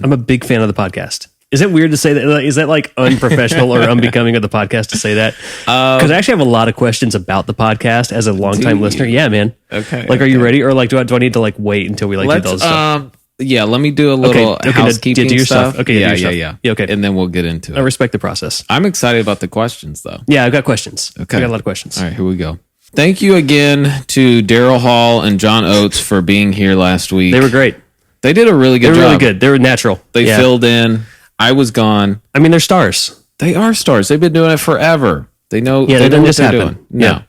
I'm a big fan of the podcast. Is it weird to say that? Is that like unprofessional or unbecoming of the podcast to say that? Because I actually have a lot of questions about the podcast as a longtime listener. Yeah, man. Okay. Like, are you ready? Or like, do I need to like wait until we like do those stuff? Yeah, let me do a little housekeeping do your stuff. Okay, yeah. Okay. And then we'll get into it. I respect the process. I'm excited about the questions, though. Yeah, I've got questions. Okay. I got a lot of questions. All right, here we go. Thank you again to Daryl Hall and John Oates for being here last week. They were great. They did a really good job. They were really good. They were natural. They filled in. I was gone. I mean, they're stars. They are stars. They've been doing it forever. They know. Yeah, they know what they're happen. doing. No,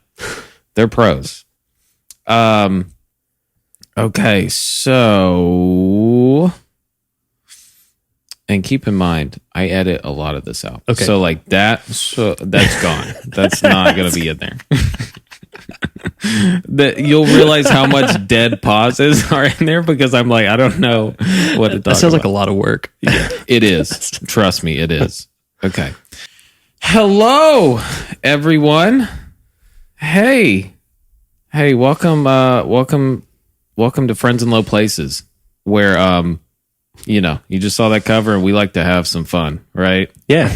they're pros. Okay, so, and keep in mind, I edit a lot of this out. Okay, so like that, that's gone. That's not gonna be in there. That you'll realize how much dead pauses are in there because I'm like, I don't know what to talk That sounds like a lot of work. Yeah, it is. Trust me, it is. Okay. Hello, everyone. Hey, welcome to Friends in Low Places, where you just saw that cover and we like to have some fun, right? Yeah.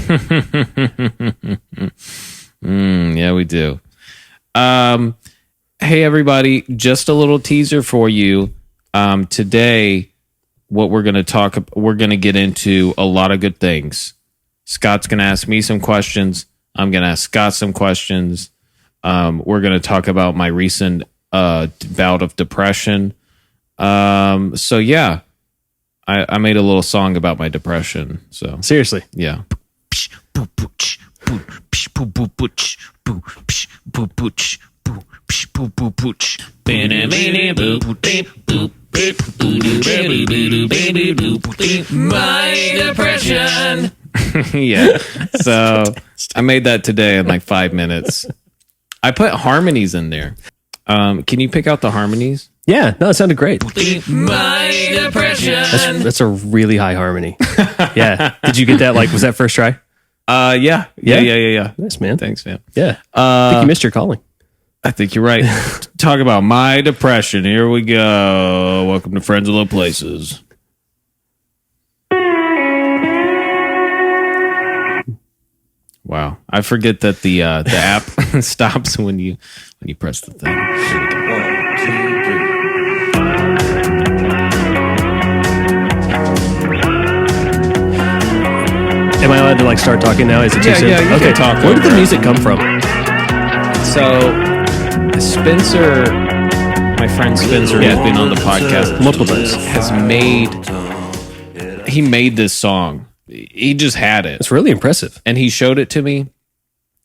Yeah, we do. Hey everybody, just a little teaser for you. Today, what we're going to get into a lot of good things. Scott's going to ask me some questions. I'm going to ask Scott some questions. We're going to talk about my recent bout of depression. So yeah, I made a little song about my depression. So seriously, yeah. My depression. Yeah. So I made that today in like 5 minutes. I put harmonies in there. Can you pick out the harmonies? Yeah, no, it sounded great. My depression. That's a really high harmony. Yeah. Did you get that? Like, was that first try? Yeah. Nice, man. Thanks, man. Yeah. I think you missed your calling. I think you're right. Talk about my depression. Here we go. Welcome to Friends of Low Places. Wow. I forget that the app stops when you press the thing. Here we go. 1, 2, 3. Am I allowed to like start talking now? Is it too soon? Yeah, you can talk. Where did the music come from? So Spencer, my friend Spencer, who's been on the podcast multiple times, he made this song. He just had it. It's really impressive. And he showed it to me. And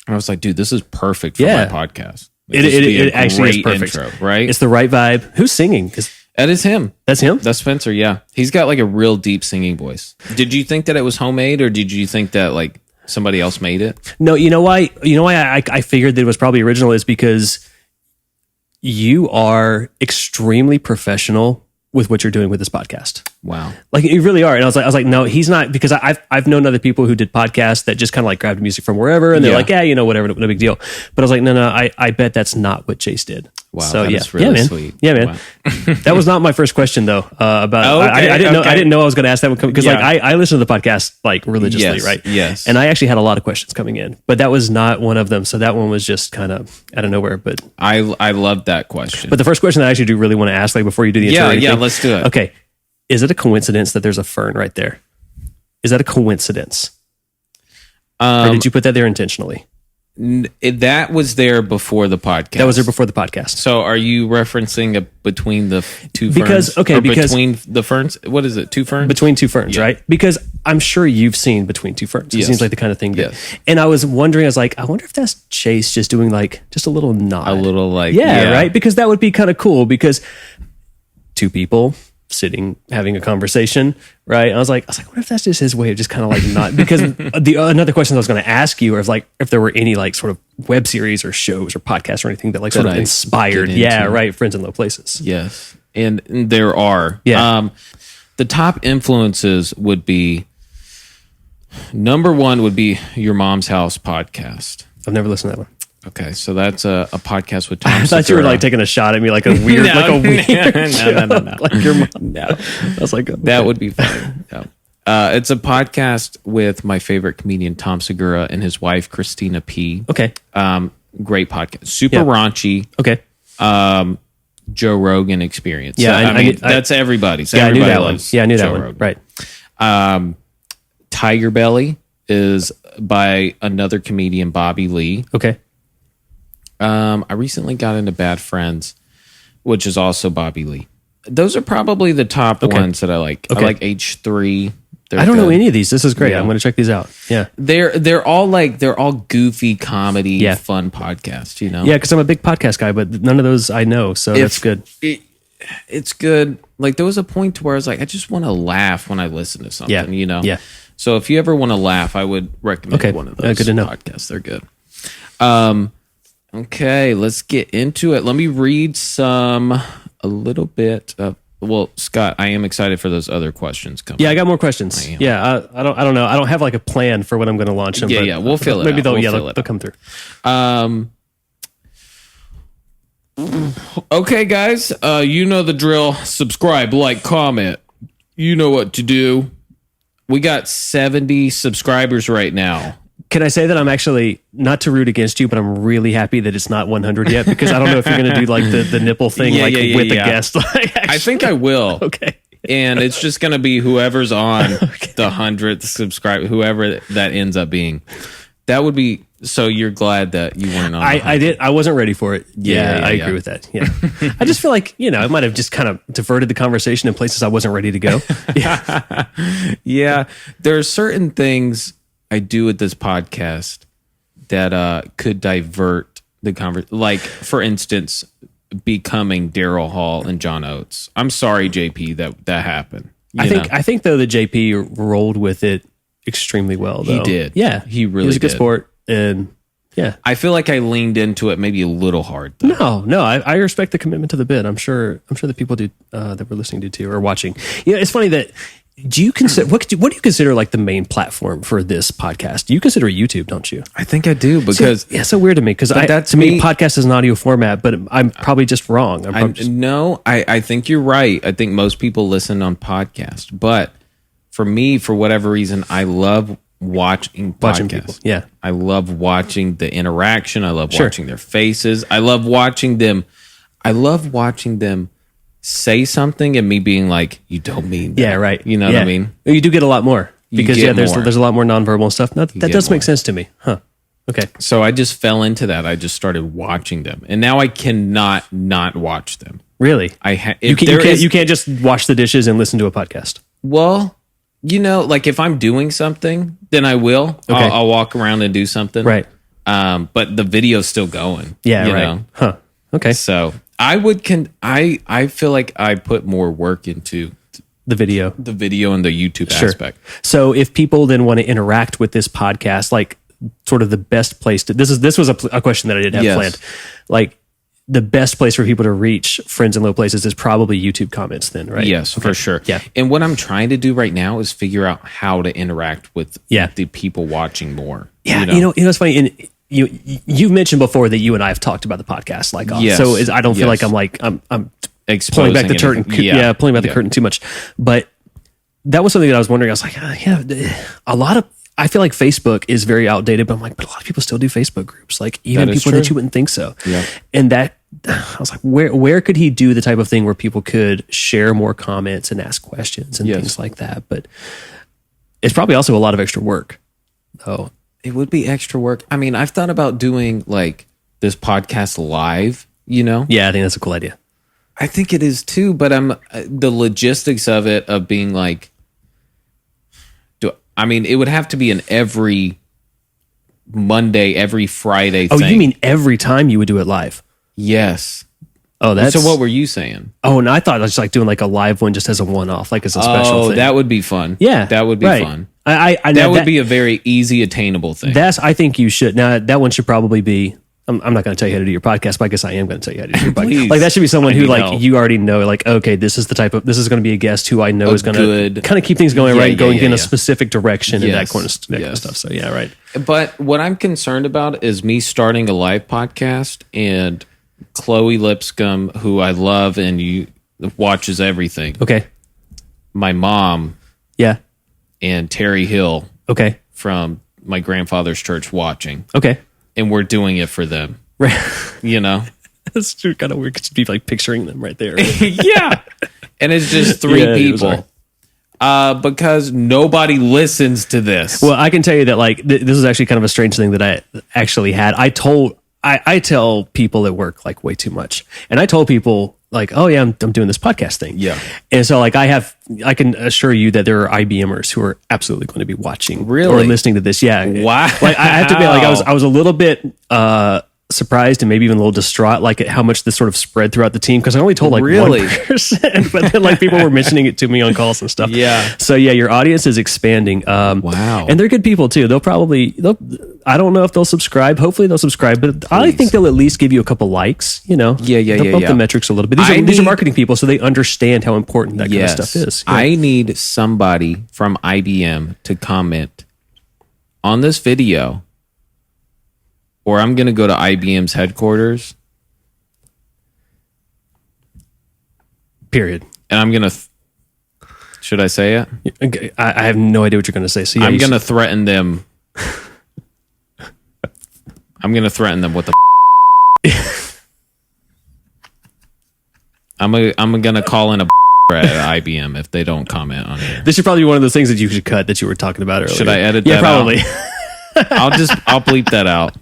I was like, dude, this is perfect for my podcast. It actually is perfect. Intro, right? It's the right vibe. Who's singing? That is him. That's him? That's Spencer, yeah. He's got like a real deep singing voice. Did you think that it was homemade or did you think that like somebody else made it? No, you know why I figured that it was probably original is because you are extremely professional with what you're doing with this podcast. Wow. Like you really are. And I was like, no, he's not, because I've known other people who did podcasts that just kind of like grabbed music from wherever and they're like, yeah, whatever, no big deal. But I was like, no, I bet that's not what Chase did. Wow. So that yeah, is really sweet. Yeah, man. Wow. That was not my first question though. About I didn't know I was going to ask that one because like I listen to the podcast like religiously, right? Yes. And I actually had a lot of questions coming in, but that was not one of them. So that one was just kind of out of nowhere. But I loved that question. But the first question I actually do really want to ask, like before you do the intro, let's do it. Okay, is it a coincidence that there's a fern right there? Is that a coincidence? Or did you put that there intentionally? That was there before the podcast. That was there before the podcast. So are you referencing between the two ferns? Because between the ferns? What is it? 2 ferns? Between 2 ferns, right? Because I'm sure you've seen Between 2 Ferns. It seems like the kind of thing that. Yes. And I was wondering, I was like, I wonder if that's Chase just doing like just a little nod, a little like right? Because that would be kind of cool. Because 2 people sitting having a conversation, right? And I was like, what if that's just his way of just kind of like not, because another question I was going to ask you is like if there were any like sort of web series or shows or podcasts or anything that like sort of inspired, Friends in Low Places. Yes, and there are. Yeah. The top influences would be, number 1 would be Your Mom's House podcast. I've never listened to that one. Okay, so that's a podcast with Tom I thought you were like taking a shot at me like a weird, no, no. Like your mom. No. I was like, okay. That would be fun. No. It's a podcast with my favorite comedian, Tom Segura, and his wife, Christina P. Okay. Great podcast. Super raunchy. Okay. Joe Rogan experience. Yeah, So, I mean, that's everybody's. Yeah, Everybody I knew that one. loves Yeah, I knew that Joe one. Rogan. Right. Tiger Belly is by another comedian, Bobby Lee. Okay. I recently got into Bad Friends, which is also Bobby Lee. Those are probably the top ones that I like. Okay. I like H3. I don't know any of these. This is great. I'm going to check these out. Yeah. They're all goofy comedy, fun podcasts, you know? Yeah, because I'm a big podcast guy, but none of those I know, so that's good. It's good. Like, there was a point to where I was like, I just want to laugh when I listen to something, you know? Yeah. So if you ever want to laugh, I would recommend one of those good to know. podcasts. They're good. Okay, let's get into it. Let me read a little bit of... Well, Scott, I am excited for those other questions coming. Yeah, I got more questions. Yeah, I don't know. I don't have like a plan for when I'm going to launch them. Yeah, we'll fill it. Maybe out. they'll come through. Okay, guys, you know the drill. Subscribe, like, comment. You know what to do. We got 70 subscribers right now. Can I say that I'm actually, not to root against you, but I'm really happy that it's not 100 yet, because I don't know if you're going to do like the nipple thing with the guest. I think I will. Okay. And it's just going to be whoever's on the 100th subscriber, whoever that ends up being. That would be, so you're glad that you weren't on. I wasn't ready for it. Yeah, I agree with that. Yeah. I just feel like, I might have just kind of diverted the conversation in places I wasn't ready to go. Yeah. There are certain things I do with this podcast that could divert the conversation. Like, for instance, becoming Daryl Hall and John Oates. I'm sorry, JP, that happened. I think though that JP rolled with it extremely well. Though. He did. Yeah, he really was a good did. sport, and yeah, I feel like I leaned into it maybe a little hard. Though. No, I respect the commitment to the bit. I'm sure the people do that we're listening to or watching. It's funny that. Do you consider what do you consider like the main platform for this podcast? You consider YouTube, don't you? I think I do because it's so weird to me because to me podcast is an audio format, but I'm probably just wrong. I think you're right. I think most people listen on podcast, but for me, for whatever reason, I love watching people. Yeah, I love watching the interaction. I love watching their faces. I love watching them. Say something and me being like, you don't mean that. Yeah, right. You know what I mean? You do get a lot more because there's a lot more nonverbal stuff. That does make sense to me. Huh. Okay. So I just fell into that. I just started watching them. And now I cannot not watch them. Really? You can't just wash the dishes and listen to a podcast. Well, like if I'm doing something, then I will. Okay. I'll walk around and do something. Right. But the video's still going. Yeah, right. Huh. Okay. So I feel like I put more work into the video and the YouTube aspect. So if people then want to interact with this podcast, like sort of the best place to, this was a question that I didn't have planned. Like the best place for people to reach friends in low places is probably YouTube comments then, right? Yes, for sure. Yeah. And what I'm trying to do right now is figure out how to interact with the people watching more. Yeah. It's funny. And you've mentioned before that you and I have talked about the podcast, like, so I don't feel like I'm pulling back the curtain. Pulling back the curtain too much. But that was something that I was wondering. I was like, I feel like Facebook is very outdated, but I'm like, but a lot of people still do Facebook groups, like even people that you wouldn't think so. Yeah. And I was like, where could he do the type of thing where people could share more comments and ask questions and things like that? But it's probably also a lot of extra work, though. It would be extra work. I mean, I've thought about doing like this podcast live, Yeah, I think that's a cool idea. I think it is too, but the logistics of it, of being like, it would have to be an every Monday, every Friday thing. Oh, you mean every time you would do it live? Yes. Oh, so what were you saying? Oh, and I thought I was like doing like a live one just as a one-off, like as a special thing. That would be fun. Yeah. That would be fun. That would be a very easy, attainable thing. I think you should. Now, that one should probably be, I'm not going to tell you how to do your podcast, but I guess I am going to tell you how to do your podcast. Like that should be someone who like you already know, like, okay, this is going to be a guest who I know is going to kind of keep things going going in a specific direction and that kind of stuff. So yeah, right. But what I'm concerned about is me starting a live podcast and Chloe Lipscomb, who I love and watches everything. Okay. My mom. Yeah. and Terry Hill Okay. from my grandfather's church watching, Okay. and we're doing it for them. Right. You know? That's kind of weird to be like picturing them right there. Yeah. And it's just three Yeah, it was people. Because nobody listens to this. Well, I can tell you that like this is actually kind of a strange thing that I actually had. I tell people at work like way too much, and I told people like, oh yeah, I'm doing this podcast thing. Yeah. And so like I can assure you that there are IBMers who are absolutely going to be watching Really? or listening to this. Yeah. Wow. Like I have to admit, like I was a little bit surprised and maybe even a little distraught, like at how much this sort of spread throughout the team, because I only told like Really? 1%, but then like people were mentioning it to me on calls and stuff. Yeah. So yeah, your audience is expanding. Wow. And they're good people too. I don't know if they'll subscribe. Hopefully they'll subscribe, but I think they'll at least give you a couple likes. You know. They'll bump the metrics a little bit. These are marketing people, so they understand how important that kind of stuff is. Yeah. I need somebody from IBM to comment on this video, or I'm going to go to IBM's headquarters. Period. And I'm going to... Should I say it? Okay, I have no idea what you're going to say. So yeah, I'm going to threaten them. I'm going to threaten them with the... I'm going to call in a at IBM if they don't comment on it. This should probably be one of those things that you should cut that you were talking about earlier. Should I edit that? Yeah, probably. I'll bleep that out.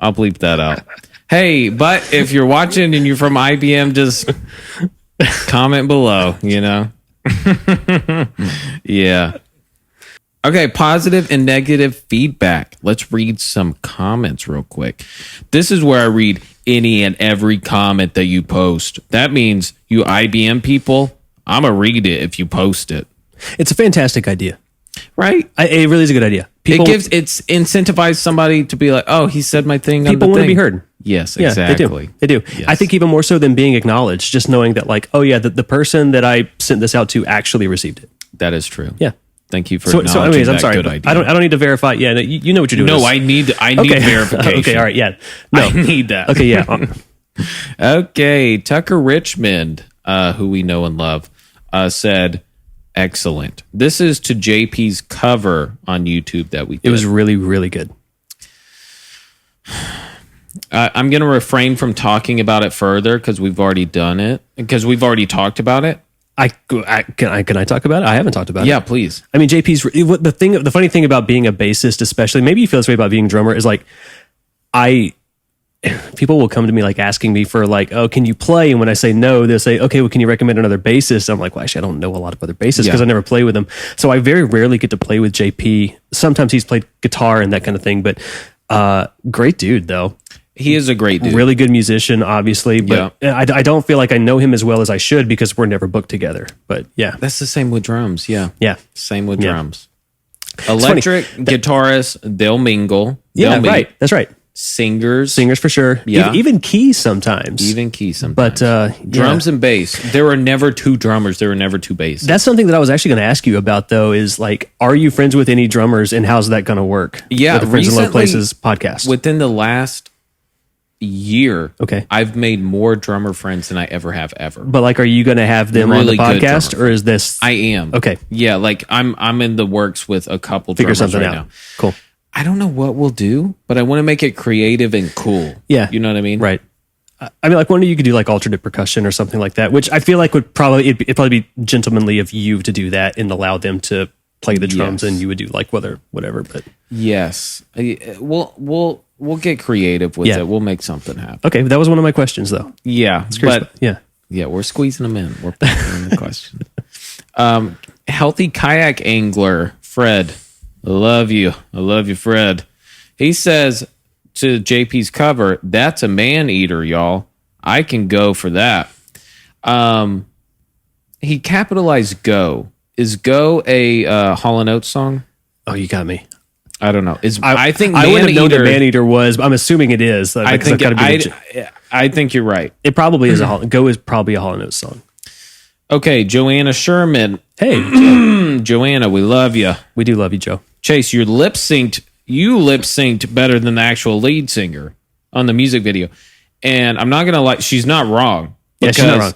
I'll bleep that out. Hey, but if you're watching and you're from IBM, just comment below, you know? Yeah. Okay, positive and negative feedback. Let's read some comments real quick. This is where I read any and every comment that you post. That means you IBM people, I'm going to read it if you post it. It's a fantastic idea. Right? It really is a good idea. It's incentivized somebody to be like, oh, he said my thing. People want to be heard. Yes, Yeah, exactly. They do. Yes. I think even more so than being acknowledged, just knowing that like, oh yeah, the person that I sent this out to actually received it. That is true. Yeah. Thank you for So acknowledging anyways, I'm that sorry. good but idea. I don't need to verify. Yeah, no, you know what you're doing. No, I need verification. Okay, all right, yeah. No. I need that. Okay, yeah. Okay, Tucker Richmond, who we know and love, said, excellent. This is to JP's cover on YouTube that we did. It was really, really good. I'm going to refrain from talking about it further because we've already done it, because we've already talked about it. Can I talk about it? I haven't talked about it. Yeah, please. I mean, the funny thing about being a bassist, especially, maybe you feel this way about being a drummer, is like, people will come to me like asking me for like, oh, can you play? And when I say no, they'll say, okay, well, can you recommend another bassist? I'm like, well, actually, I don't know a lot of other bassists because I never play with them. So I very rarely get to play with JP. Sometimes he's played guitar and that kind of thing, but great dude though. He is a great dude. Really good musician, obviously, but I don't feel like I know him as well as I should because we're never booked together. But yeah. That's the same with drums. Yeah. Yeah. Same with drums. Electric guitarists, they'll mingle. Yeah, right. That's right. Singers for sure. Yeah. Even keys sometimes. But drums and bass. There were never two drummers. There were never two bassists. That's something that I was actually going to ask you about, though, is like, are you friends with any drummers and how's that going to work? Yeah. With the Friends in Low Places podcast. Within the last year, I've made more drummer friends than I ever have ever. But like, are you going to have them on the podcast or is this? I am. Okay. Yeah. Like I'm in the works with a couple Figure drummers something right out. now. Cool. I don't know what we'll do, but I want to make it creative and cool. Yeah. You know what I mean? Right. I mean, like, one day you could do like alternate percussion or something like that, which I feel like it'd probably be gentlemanly of you to do that and allow them to play the drums and you would do like whatever. But yes, we'll get creative with it. We'll make something happen. Okay. That was one of my questions though. Yeah. But yeah, we're squeezing them in. We're putting in the question. Healthy kayak angler, Fred. I love you, Fred. He says to JP's cover, that's a man eater, y'all. I can go for that. He capitalized go. Is go a Hall & Oates song? Oh, you got me. I don't know. I think I wouldn't have known what Man Eater was, but I'm assuming it is. I think you're right. It probably is Go is probably a Hall & Oates song. Okay, Joanna Sherman. Hey, Joanna, we love you. We do love you, Joe. Chase, you lip synced better than the actual lead singer on the music video. And I'm not going to lie, she's not wrong. Yeah, she's not wrong.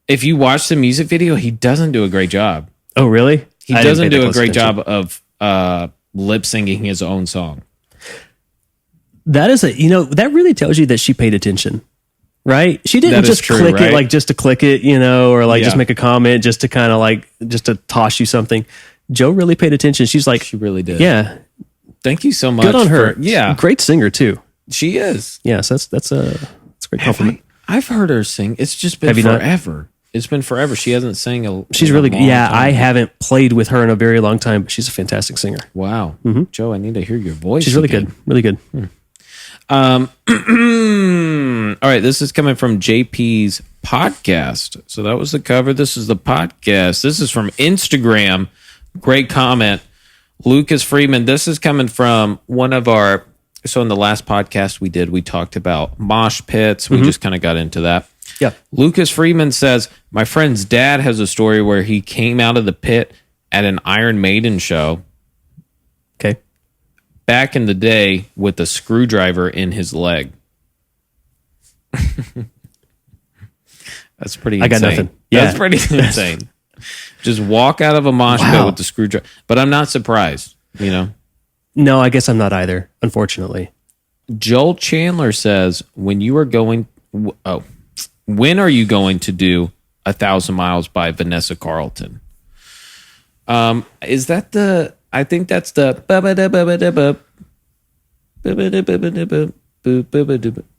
If you watch the music video, he doesn't do a great job. Oh, really? He doesn't do a great job of lip syncing his own song. That is that really tells you that she paid attention, right? She didn't just click it like just to click it, or like just make a comment just to kind of like just to toss you something. Joe really paid attention. She's like, she really did. Yeah. Thank you so much. Good on her. Great singer too. She is. Yeah. So that's a great compliment. I've heard her sing. It's just been forever. It's been forever. She hasn't sang She's really good. Yeah, I haven't played with her in a very long time, but she's a fantastic singer. Wow. Joe, I need to hear your voice. She's really good. Really good. All right, this is coming from JP's podcast. So that was the cover. This is the podcast. This is from Instagram. Great comment. Lucas Freeman. This is coming from one of our... So in the last podcast we talked about mosh pits. We just kind of got into that. Yeah. Lucas Freeman says, my friend's dad has a story where he came out of the pit at an Iron Maiden show. Okay. Back in the day with a screwdriver in his leg. That's pretty insane. I got nothing. Yeah. That's pretty insane. Just walk out of a mosh pit with the screwdriver. But I'm not surprised, No, I guess I'm not either, unfortunately. Joel Chandler says, when are you going to do 1,000 Miles by Vanessa Carlton? Is that I think that's the...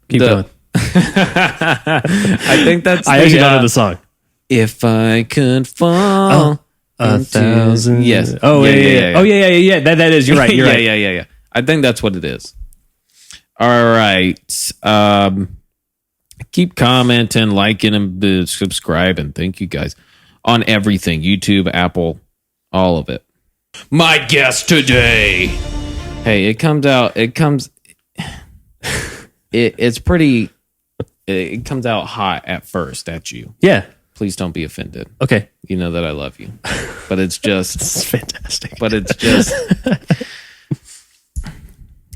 Keep going. I think that's I actually don't know the song. If I could fall... 1,000. Yes. Oh, yeah. Oh, yeah. That is. You're right. You're right. Yeah. I think that's what it is. All right. Keep commenting, liking, and subscribing. Thank you guys on everything: YouTube, Apple, all of it. My guest today. Hey, it comes out. It's pretty. It comes out hot at first at you. Yeah. Please don't be offended. Okay. You know that I love you. But it's just... It's fantastic. But it's just...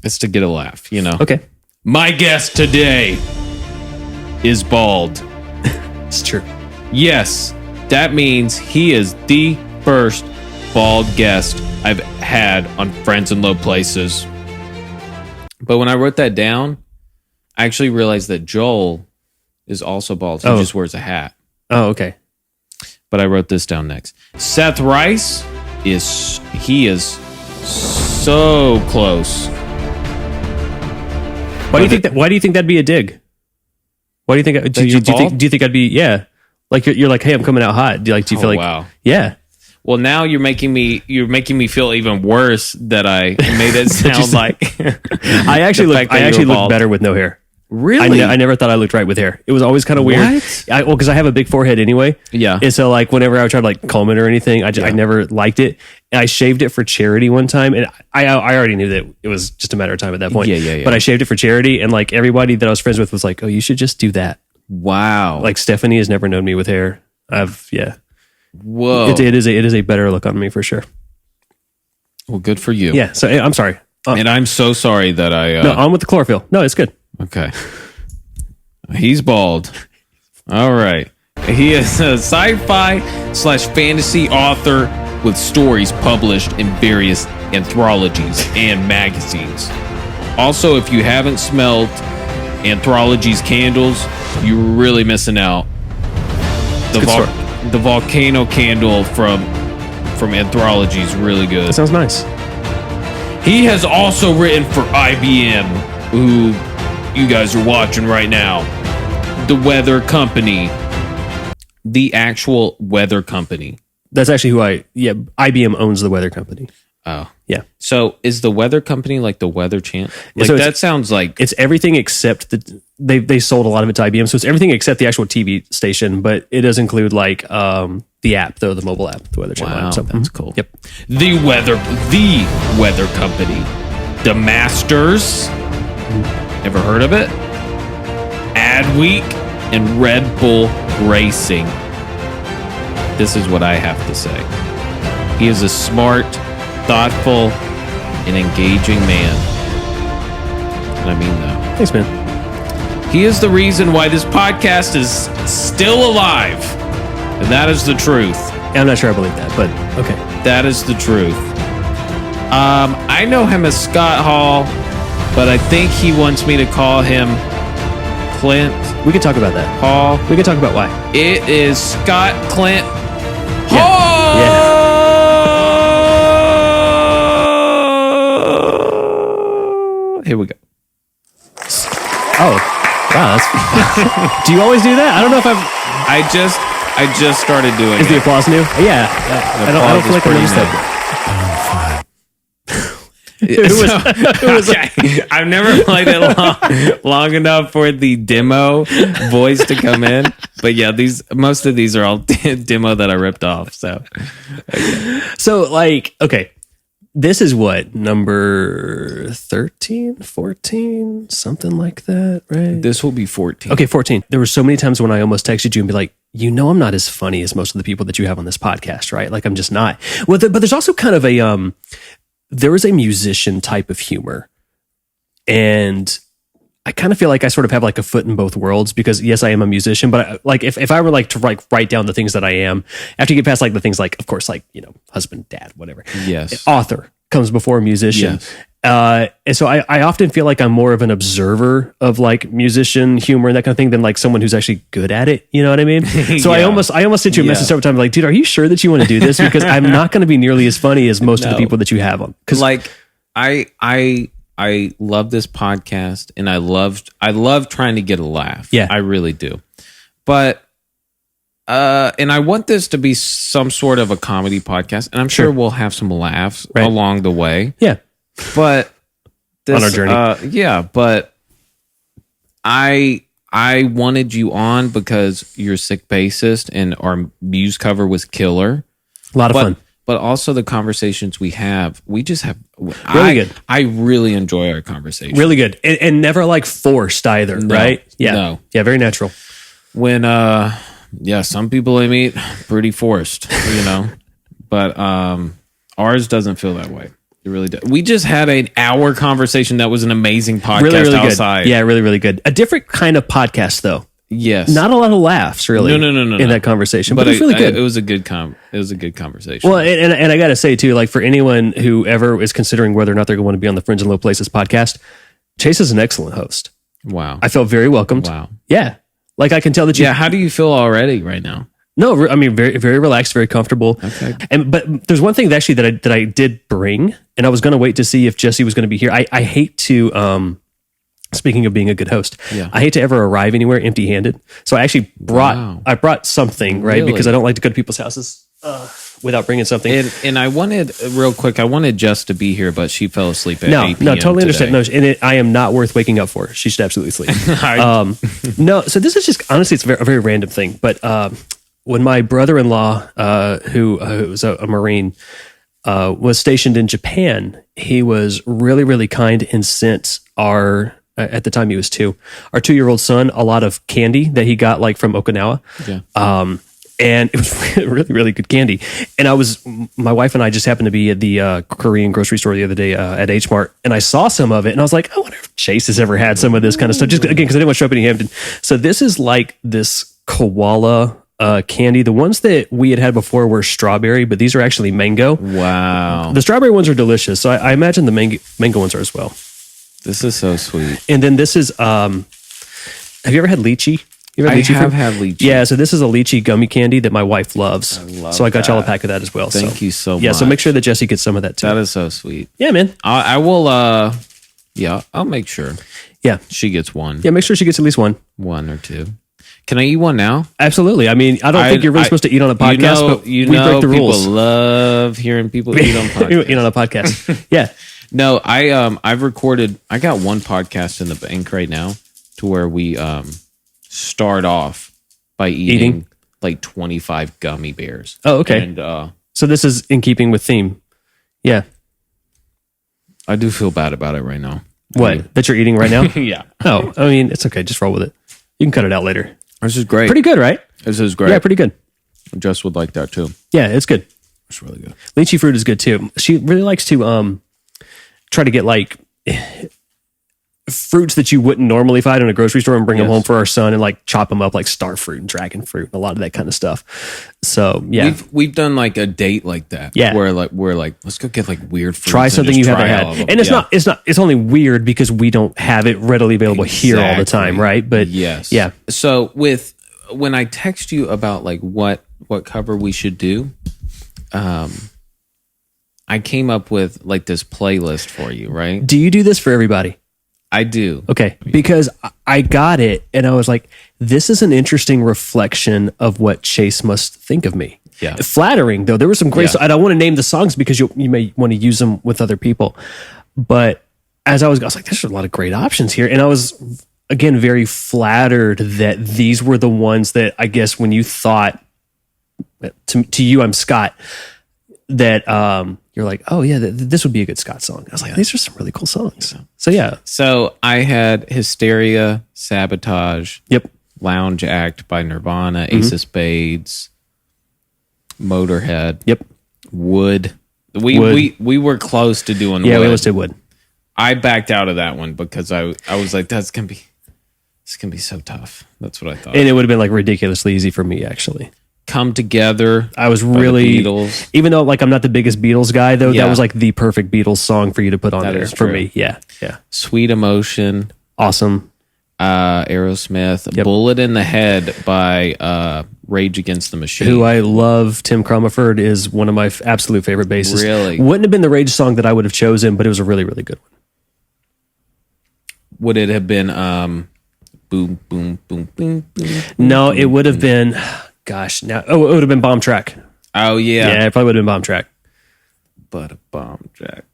it's to get a laugh, Okay. My guest today is bald. It's true. Yes, that means he is the first bald guest I've had on Friends in Low Places. But when I wrote that down, I actually realized that Joel is also bald. He just wears a hat. Oh, okay. But I wrote this down next. Seth Rice is so close. Why do you think that'd be a dig? Why do you think? Do you think I'd be? Yeah, like you're like, hey, I'm coming out hot. Do you feel like? Wow. Yeah. Well, now you're making me feel even worse that I made it sound like I actually look better with no hair. Really? I never thought I looked right with hair. It was always kind of weird. What? Because I have a big forehead anyway. Yeah. And so like whenever I would try to like comb it or anything, I never liked it. And I shaved it for charity one time, and I already knew that it was just a matter of time at that point. Yeah. But I shaved it for charity, and like everybody that I was friends with was like, "Oh, you should just do that." Wow. Like Stephanie has never known me with hair. Whoa. It is a better look on me for sure. Well, good for you. Yeah. So I'm sorry. And I'm so sorry that I... No, on with the chlorophyll. No, it's good. Okay. He's bald. All right. He is a sci-fi/fantasy author with stories published in various anthologies and magazines. Also, if you haven't smelled Anthologies candles, you're really missing out. The volcano candle from Anthology is really good. That sounds nice. He has also written for IBM, who you guys are watching right now. The Weather Company. The actual Weather Company. That's actually IBM owns the Weather Company. Oh. Yeah. So is the Weather Company like the Weather Channel? Like so that sounds like... It's everything except they sold a lot of it to IBM. So it's everything except the actual TV station, but it does include like the app, though, the mobile app, the Weather Channel app. So that's cool. Yep. The Weather Company. The Masters. Ever heard of it? Adweek and Red Bull Racing. This is what I have to say. He is a smart, thoughtful, and engaging man. And I mean that. Thanks, man. He is the reason why this podcast is still alive. And that is the truth. I'm not sure I believe that, but okay. That is the truth. I know him as Scott Hall, but I think he wants me to call him Clint We could talk about that. Hall. We could talk about why. It is Scott Clint Yeah. Hall. Yeah. Here we go. Oh, wow. That's, do you always do that? I don't know if I've. I just started doing Is the it. applause new? Yeah. I don't feel like I noticed that. Okay. I've never played it long enough for the demo voice to come in. But yeah, most of these are all demo that I ripped off. So like, okay, this is what, number 13, 14, something like that, right? this will be 14. Okay, 14. There were so many times when I almost texted you and be like, I'm not as funny as most of the people that you have on this podcast, right? Like, I'm just not. Well, but there's also kind of there is a musician type of humor. And I kind of feel like I sort of have like a foot in both worlds because yes, I am a musician, but if I were like to write down the things that I am, after you get past like the things like, of course, like, husband, dad, whatever. Yes. Author comes before musician. Yes. And so I often feel like I'm more of an observer of like musician humor and that kind of thing than like someone who's actually good at it. You know what I mean? So Yeah. I almost sent you a message several times like, dude, are you sure that you want to do this? Because I'm not going to be nearly as funny as most of the people that you have on. Because Like I love this podcast and I love trying to get a laugh. Yeah. I really do. But and I want this to be some sort of a comedy podcast, and I'm sure we'll have some laughs along the way. yeah, But this, on our journey. But I wanted you on because you're a sick bassist and our Muse cover was killer. a lot of fun. But also the conversations we have, we just have Really good. I really enjoy our conversation. Really good. And never like forced either, right? Yeah. No. Yeah, very natural. When some people I meet pretty forced, but ours doesn't feel that way. It really does. We just had an hour conversation that was an amazing podcast Really outside. good. Yeah, really, really good. A different kind of podcast though. Yes. Not a lot of laughs, really. No. In that conversation, but it's really good. It was a good conversation. Well, and I got to say too, like for anyone who ever is considering whether or not they're going to want to be on the Fringe and Low Places podcast, Chase is an excellent host. Wow. I felt very welcomed. Wow. Yeah. Like I can tell that you. Yeah. How do you feel already right now? No, I mean very, very relaxed, very comfortable. Okay. But there's one thing that actually that I did bring, and I was going to wait to see if Jesse was going to be here. I hate to. Speaking of being a good host, I hate to ever arrive anywhere empty-handed. So I actually brought something, right? Really? Because I don't like to go to people's houses without bringing something. And I wanted real quick. I wanted Jess to be here, but she fell asleep at 8 p.m. No, totally today. understand. No, I am not worth waking up for. She should absolutely sleep. No, so this is just honestly, it's a very random thing. But when my brother-in-law, who was a Marine, was stationed in Japan, he was really, really kind and sent at the time he was 2, our 2-year-old son, a lot of candy that he got like from Okinawa. Yeah. And it was really, really good candy. And my wife and I just happened to be at the Korean grocery store the other day at H Mart, and I saw some of it, and I was like, I wonder if Chase has ever had some of this kind of stuff. Just again, because I didn't want to show up in New Hampton. So this is like this koala candy. The ones that we had before were strawberry, but these are actually mango. Wow. The strawberry ones are delicious. So I imagine the mango ones are as well. This is so sweet. And then this is, have you ever had lychee? You ever I lychee have fruit? had lychee. Yeah, so this is a lychee gummy candy that my wife loves. So I got y'all a pack of that as well. Thank you so much. Yeah, so make sure that Jesse gets some of that too. That is so sweet. Yeah, man. I will, I'll make sure Yeah. she gets one. Yeah, make sure she gets at least one. 1 or 2. Can I eat one now? Absolutely. I mean, I don't think you're really supposed to eat on a podcast, but we break the rules. People love hearing people eat on podcasts. Eat on a podcast. Yeah. No, I've recorded. I got one podcast in the bank right now, to where we start off by eating like 25 gummy bears. Oh, okay. And So this is in keeping with theme. Yeah. I do feel bad about it right now. What? That you're eating right now? Yeah. Oh, I mean, it's okay. Just roll with it. You can cut it out later. This is great. Pretty good, right? This is great. Yeah, pretty good. Jess would like that too. Yeah, it's good. It's really good. Lychee fruit is good too. She really likes to try to get like fruits that you wouldn't normally find in a grocery store and bring them Yes. home for our son and like chop them up like star fruit and dragon fruit and a lot of that kind of stuff. So yeah, We've done like a date like that. Yeah. Where like we're like, let's go get like weird fruits try and something just you haven't try all of had. them. And it's only weird because we don't have it readily available here all the time, Exactly. right? But Yes. yeah. So when I text you about like what cover we should do, I came up with like this playlist for you, right? Do you do this for everybody? I do. Okay, because I got it and I was like, this is an interesting reflection of what Chase must think of me. Yeah. Flattering though. There were some great Yeah. I don't want to name the songs because you may want to use them with other people. But as I was like, there's a lot of great options here. And I was, again, very flattered that these were the ones that I guess when you thought, to you, I'm Scott, that you're like, oh yeah, this would be a good Scott song. I was like, these are some really cool songs. So yeah. So I had Hysteria, Sabotage, Yep. Lounge Act by Nirvana, Ace of Spades, Motorhead, Yep. Wood. Wood. We were close to doing Yeah, Wood. we almost did Wood. I backed out of that one because I was like, it's gonna be so tough. That's what I thought. And it would have been like ridiculously easy for me, actually. Come Together. I was by the really, Beatles. even though like I'm not the biggest Beatles guy, though, Yeah. that was like the perfect Beatles song for you to put on That there is for true. me. Yeah, yeah, Sweet Emotion. awesome. Aerosmith. Yep. Bullet in the Head by Rage Against the Machine. Who I love, Tim Crummerford, is one of my absolute favorite bassists. Really? Wouldn't have been the Rage song that I would have chosen, but it was a really, really good one. Would it have been Boom Boom Boom Boom Boom? No, it would have been, gosh, it would have been Bomb Track. Oh Yeah, yeah. it probably would have been Bomb Track. But a bomb track.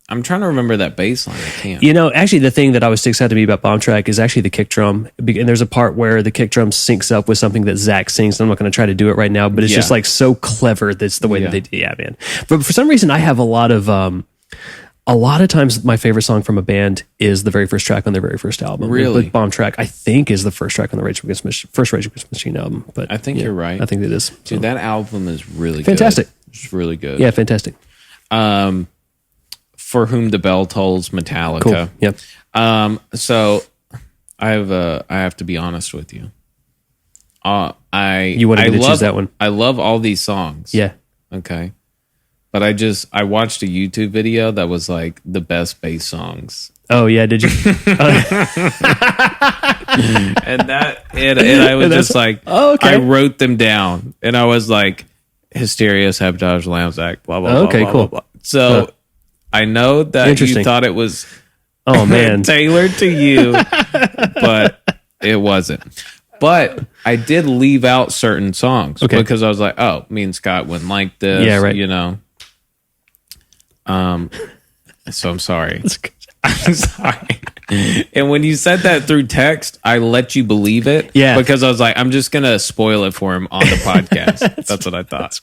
I'm trying to remember that bass line. I can't. You know, actually, the thing that always sticks out to me about Bomb Track is actually the kick drum. And there's a part where the kick drum syncs up with something that Zach sings. And I'm not going to try to do it right now, but it's Yeah. just like so clever. That's the way Yeah. that they do. Yeah, man. But for some reason, I have a lot of times my favorite song from a band is the very first track on their very first album. Really? But Bomb Track, I think, is the first track on the first Rage Against the Machine album. But I think yeah, you're right. I think it is. So, Dude, that album is really Fantastic. good. It's really good. yeah, fantastic. For Whom the Bell Tolls, Metallica. Cool. Yep. So I have to be honest with you. You wanted me to choose that one. I love all these songs. Yeah. Okay. But I watched a YouTube video that was like the best bass songs. Oh, yeah. Did you? And I was just like, Oh, okay. I wrote them down and I was like, Hysteria, Sabotage, Lounge Act, blah, blah, blah. Okay, blah, cool. blah, blah. So I know that Interesting. you thought it was Oh, man. tailored to you, but it wasn't. But I did leave out certain songs Okay. because I was like, oh, me and Scott wouldn't like this. Yeah, right. You know. So I'm sorry. I'm sorry. And when you said that through text, I let you believe it. Yeah. Because I was like, I'm just gonna spoil it for him on the podcast. That's what I thought.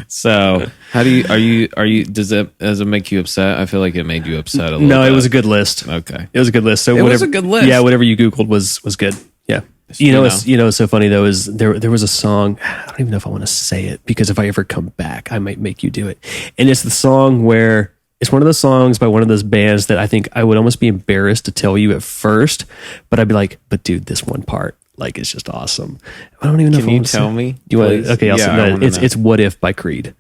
So how do you does it make you upset? I feel like it made you upset a little No, bit. it was a good list. Okay. It was a good list. So It was whatever, a good list. Yeah, whatever you Googled was good. Yeah. You know. It's so funny though, is there was a song, I don't even know if I want to say it because if I ever come back, I might make you do it. And it's the song where it's one of those songs by one of those bands that I think I would almost be embarrassed to tell you at first, but I'd be like, but dude, this one part, like, it's just awesome. I don't even know if I Can you want to tell say- me? Do you want please? to? Okay, I'll Yeah, say I no, wanna know. it's What If by Creed.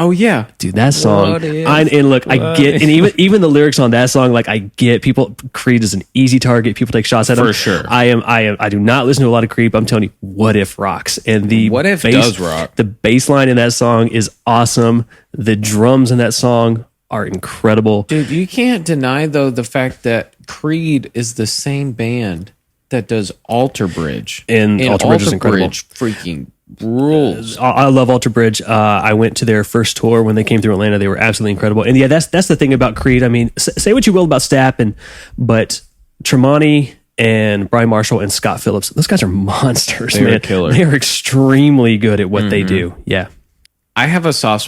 Oh yeah. Dude, that song. What if? And look, I get, and even the lyrics on that song, like I get people. Creed is an easy target. People take shots at him. For sure. I do not listen to a lot of Creed. But I'm telling you, What If rocks, and the What If does rock. The bass line in that song is awesome. The drums in that song are incredible. Dude, you can't deny though the fact that Creed is the same band that does Alter Bridge. And Alter Bridge is incredible. Bridge freaking rules. I love Alter Bridge. I went to their first tour when they came through Atlanta. They were absolutely incredible. And yeah, that's the thing about Creed. I mean, say what you will about Stapp, but Tremonti and Brian Marshall and Scott Phillips, those guys are monsters, They are man. killer. They are extremely good at what they do. Yeah. I have a soft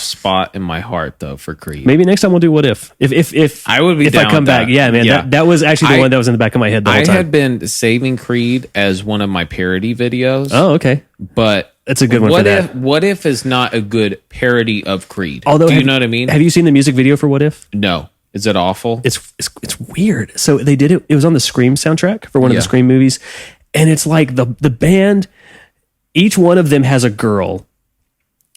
spot in my heart though for Creed. Maybe next time we'll do What If. If I would be if I down come with back. that. Yeah, man. Yeah. That was actually the I- one that was in the back of my head the whole I time. had been saving Creed as one of my parody videos, Oh, okay. but That's a good one what for that. if What If is not a good parody of Creed? Although, do you know what I mean? Have you seen the music video for What If? No. Is it awful? It's weird. So they did it. It was on the Scream soundtrack for one of the Scream movies, and it's like the band. Each one of them has a girl,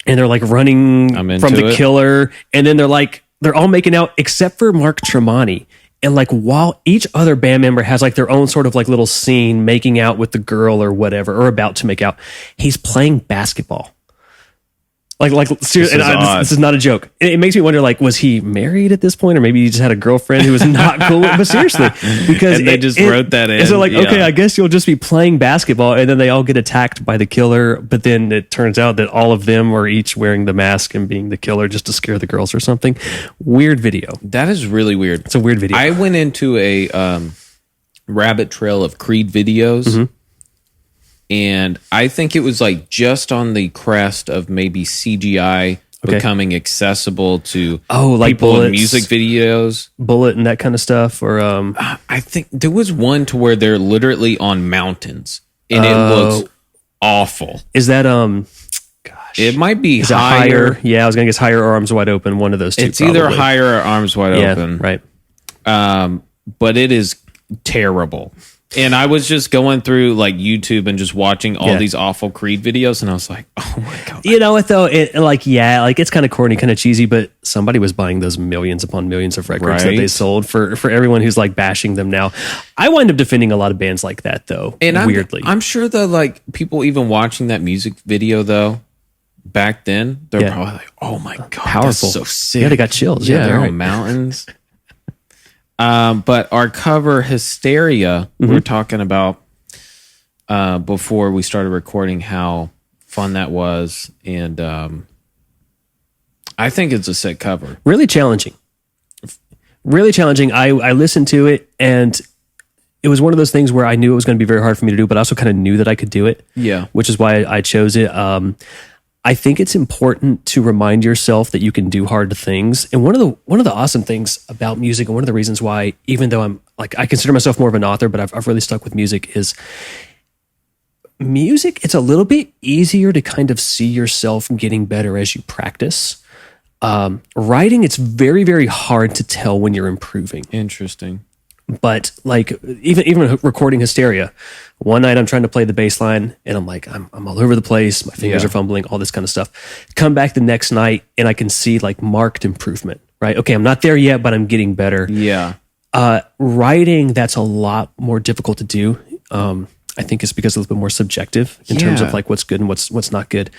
and they're like running from the killer, and then they're all making out except for Mark Tremonti. And like while each other band member has like their own sort of like little scene making out with the girl or whatever, or about to make out, he's playing basketball. Like seriously, this is not a joke. It makes me wonder, like, was he married at this point, or maybe he just had a girlfriend who was not cool with? But seriously, because they just wrote that in. So like, okay, I guess you'll just be playing basketball, and then they all get attacked by the killer. But then it turns out that all of them are each wearing the mask and being the killer just to scare the girls or something. Weird video. That is really weird. It's a weird video. I went into a rabbit trail of Creed videos. Mm-hmm. And I think it was like just on the crest of maybe CGI becoming accessible to like people bullets, in music videos. Bullet and that kind of stuff. Or I think there was one to where they're literally on mountains and it looks awful. Is that it might be higher. Yeah, I was gonna guess Higher or Arms Wide Open, one of those two. It's either Higher or Arms Wide Open. Right. But it is terrible. And I was just going through like YouTube and just watching all these awful Creed videos, and I was like, "Oh my god!" You know what though? It's kind of corny, kind of cheesy, but somebody was buying those millions upon millions of records that they sold for everyone who's like bashing them now. I wind up defending a lot of bands like that though. And weirdly, I'm sure that like people even watching that music video though back then, they're probably like, "Oh my god, powerful, that's so sick!" Yeah, they got chills. Yeah, they're on mountains. But our cover Hysteria, we were talking about before we started recording how fun that was, and I think it's a sick cover. Really challenging. I listened to it, and it was one of those things where I knew it was going to be very hard for me to do, but I also kind of knew that I could do it. Yeah, which is why I chose it. I think it's important to remind yourself that you can do hard things. And one of the awesome things about music, and one of the reasons why, even though I'm like, I consider myself more of an author, but I've really stuck with music, is music. It's a little bit easier to kind of see yourself getting better as you practice. Writing, it's very, very hard to tell when you're improving. Interesting. But like even recording Hysteria, one night I'm trying to play the bass line and I'm like, I'm all over the place. My fingers are fumbling, all this kind of stuff. Come back the next night and I can see like marked improvement, right? Okay, I'm not there yet, but I'm getting better. Yeah. Writing, that's a lot more difficult to do. I think it's because it's a little bit more subjective in terms of like what's good and what's not good.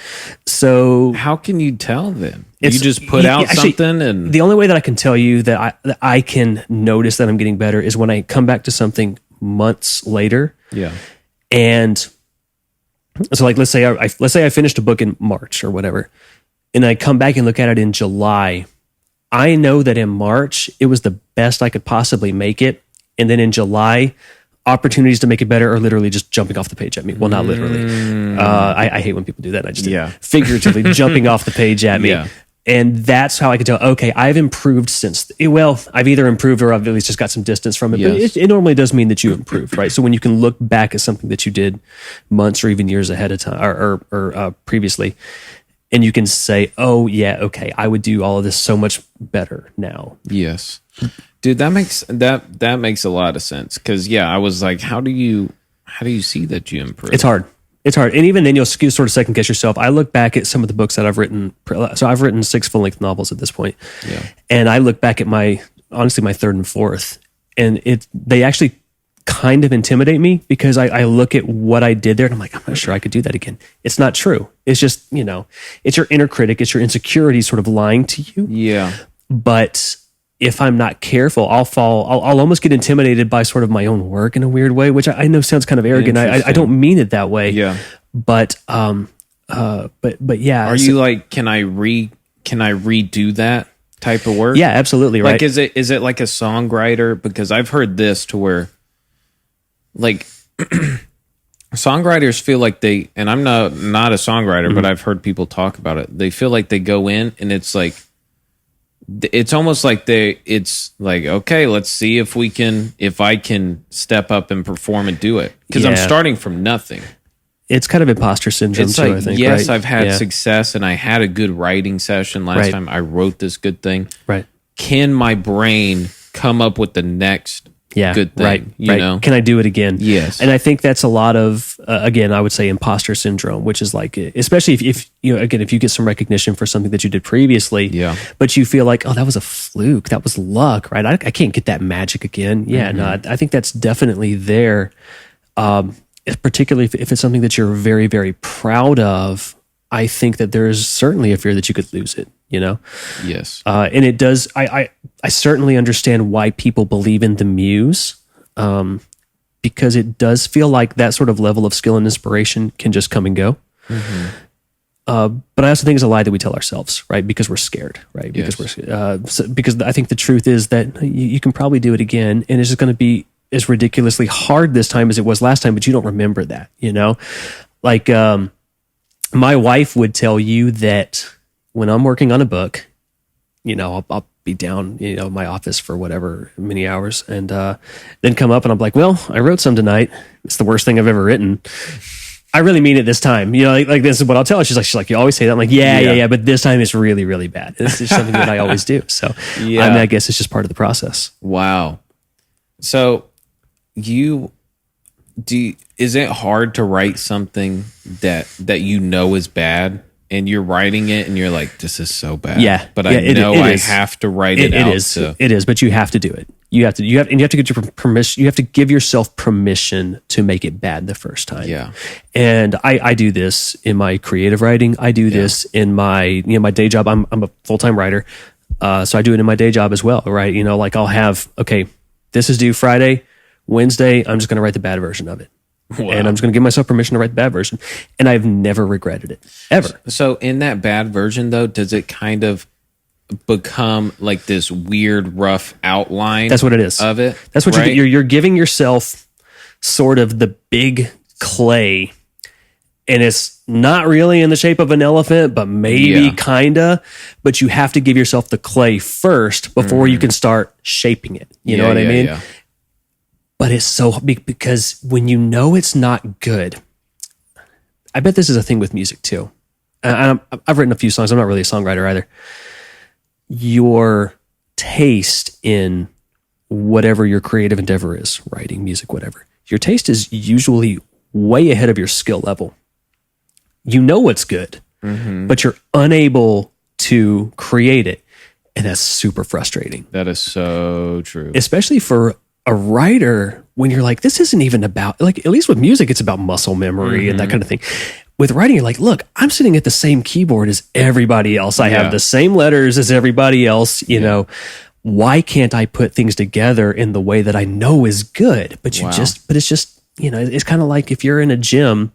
So how can you tell then? You just put out something, and the only way that I can tell you that I can notice that I'm getting better is when I come back to something months later. Yeah. And so like let's say I finished a book in March or whatever, and I come back and look at it in July. I know that in March it was the best I could possibly make it, and then in July, opportunities to make it better are literally just jumping off the page at me. Well, not literally. I hate when people do that. I just figuratively jumping off the page at me. Yeah. And that's how I could tell, okay, I've improved since. Well, I've either improved or I've at least just got some distance from it. Yes. But it normally does mean that you improved, right? So when you can look back at something that you did months or even years ahead of time or previously, and you can say, oh, yeah, okay, I would do all of this so much better now. Yes. Dude, that makes a lot of sense. Because I was like, how do you see that you improve? It's hard. And even then you'll sort of second guess yourself. I look back at some of the books that I've written. So I've written 6 full-length novels at this point. Yeah. And I look back at my third and fourth, and they actually kind of intimidate me because I look at what I did there and I'm like, I'm not sure I could do that again. It's not true. It's just, it's your inner critic. It's your insecurities sort of lying to you. Yeah. But if I'm not careful, I'll almost get intimidated by sort of my own work in a weird way, which I know sounds kind of arrogant. I don't mean it that way. Yeah. But yeah. Are you like, can I redo that type of work? Yeah, absolutely. Right. Like, is it like a songwriter? Because I've heard this to where like songwriters feel like and I'm not a songwriter, but I've heard people talk about it. They feel like they go in and it's like, it's almost like it's like, okay, let's see if I can step up and perform and do it. Because I'm starting from nothing. It's kind of imposter syndrome it's too, like, I think. Yes, right? I've had success and I had a good writing session last time. I wrote this good thing. Right. can my brain come up with the next good thing? Right. You know? Can I do it again? Yes. And I think that's a lot of, again, I would say imposter syndrome, which is like, especially if you know, again, if you get some recognition for something that you did previously, but you feel like, oh, that was a fluke, that was luck, right? I can't get that magic again. Yeah, no, I think that's definitely there. Particularly if it's something that you're very, very proud of, I think that there's certainly a fear that you could lose it, you know? Yes. And it does, I certainly understand why people believe in the Muse, because it does feel like that sort of level of skill and inspiration can just come and go. But I also think it's a lie that we tell ourselves, right? Because we're scared, right? Because because I think the truth is that you can probably do it again, and it's just going to be as ridiculously hard this time as it was last time, but you don't remember that, you know? Like, my wife would tell you that when I'm working on a book, you know, I'll be down, you know, in my office for whatever many hours, and then come up and I'm like, well, I wrote some tonight. It's the worst thing I've ever written. I really mean it this time. You know, like this is what I'll tell her. She's like, you always say that. I'm like, yeah, but this time it's really, really bad. This is something that I always do. So I mean, I guess it's just part of the process. Wow. So is it hard to write something that you know is bad, and you're writing it and you're like, this is so bad. Yeah. But I know I have to write it out. It is, but you have to do it. You have to get your permission. You have to give yourself permission to make it bad the first time. Yeah. And I do this in my creative writing. I do this in my day job. I'm a full-time writer. So I do it in my day job as well, right? You know, like I'll have, okay, this is due Friday, Wednesday, I'm just going to write the bad version of it. Wow. And I'm just going to give myself permission to write the bad version. And I've never regretted it, ever. So in that bad version, though, does it kind of become like this weird, rough outline? That's what it is. Of it? That's what you're giving yourself sort of the big clay. And it's not really in the shape of an elephant, but maybe kinda. But you have to give yourself the clay first before you can start shaping it. You know what I mean? Yeah. But it's so big because when you know it's not good, I bet this is a thing with music too. I've written a few songs. I'm not really a songwriter either. Your taste in whatever your creative endeavor is, writing, music, whatever, your taste is usually way ahead of your skill level. You know what's good, but you're unable to create it. And that's super frustrating. That is so true. Especially for a writer, when you're like, this isn't even about, like, at least with music, it's about muscle memory and that kind of thing. With writing, you're like, look, I'm sitting at the same keyboard as everybody else. I have the same letters as everybody else. You know, why can't I put things together in the way that I know is good? But but it's just, you know, it's kind of like if you're in a gym,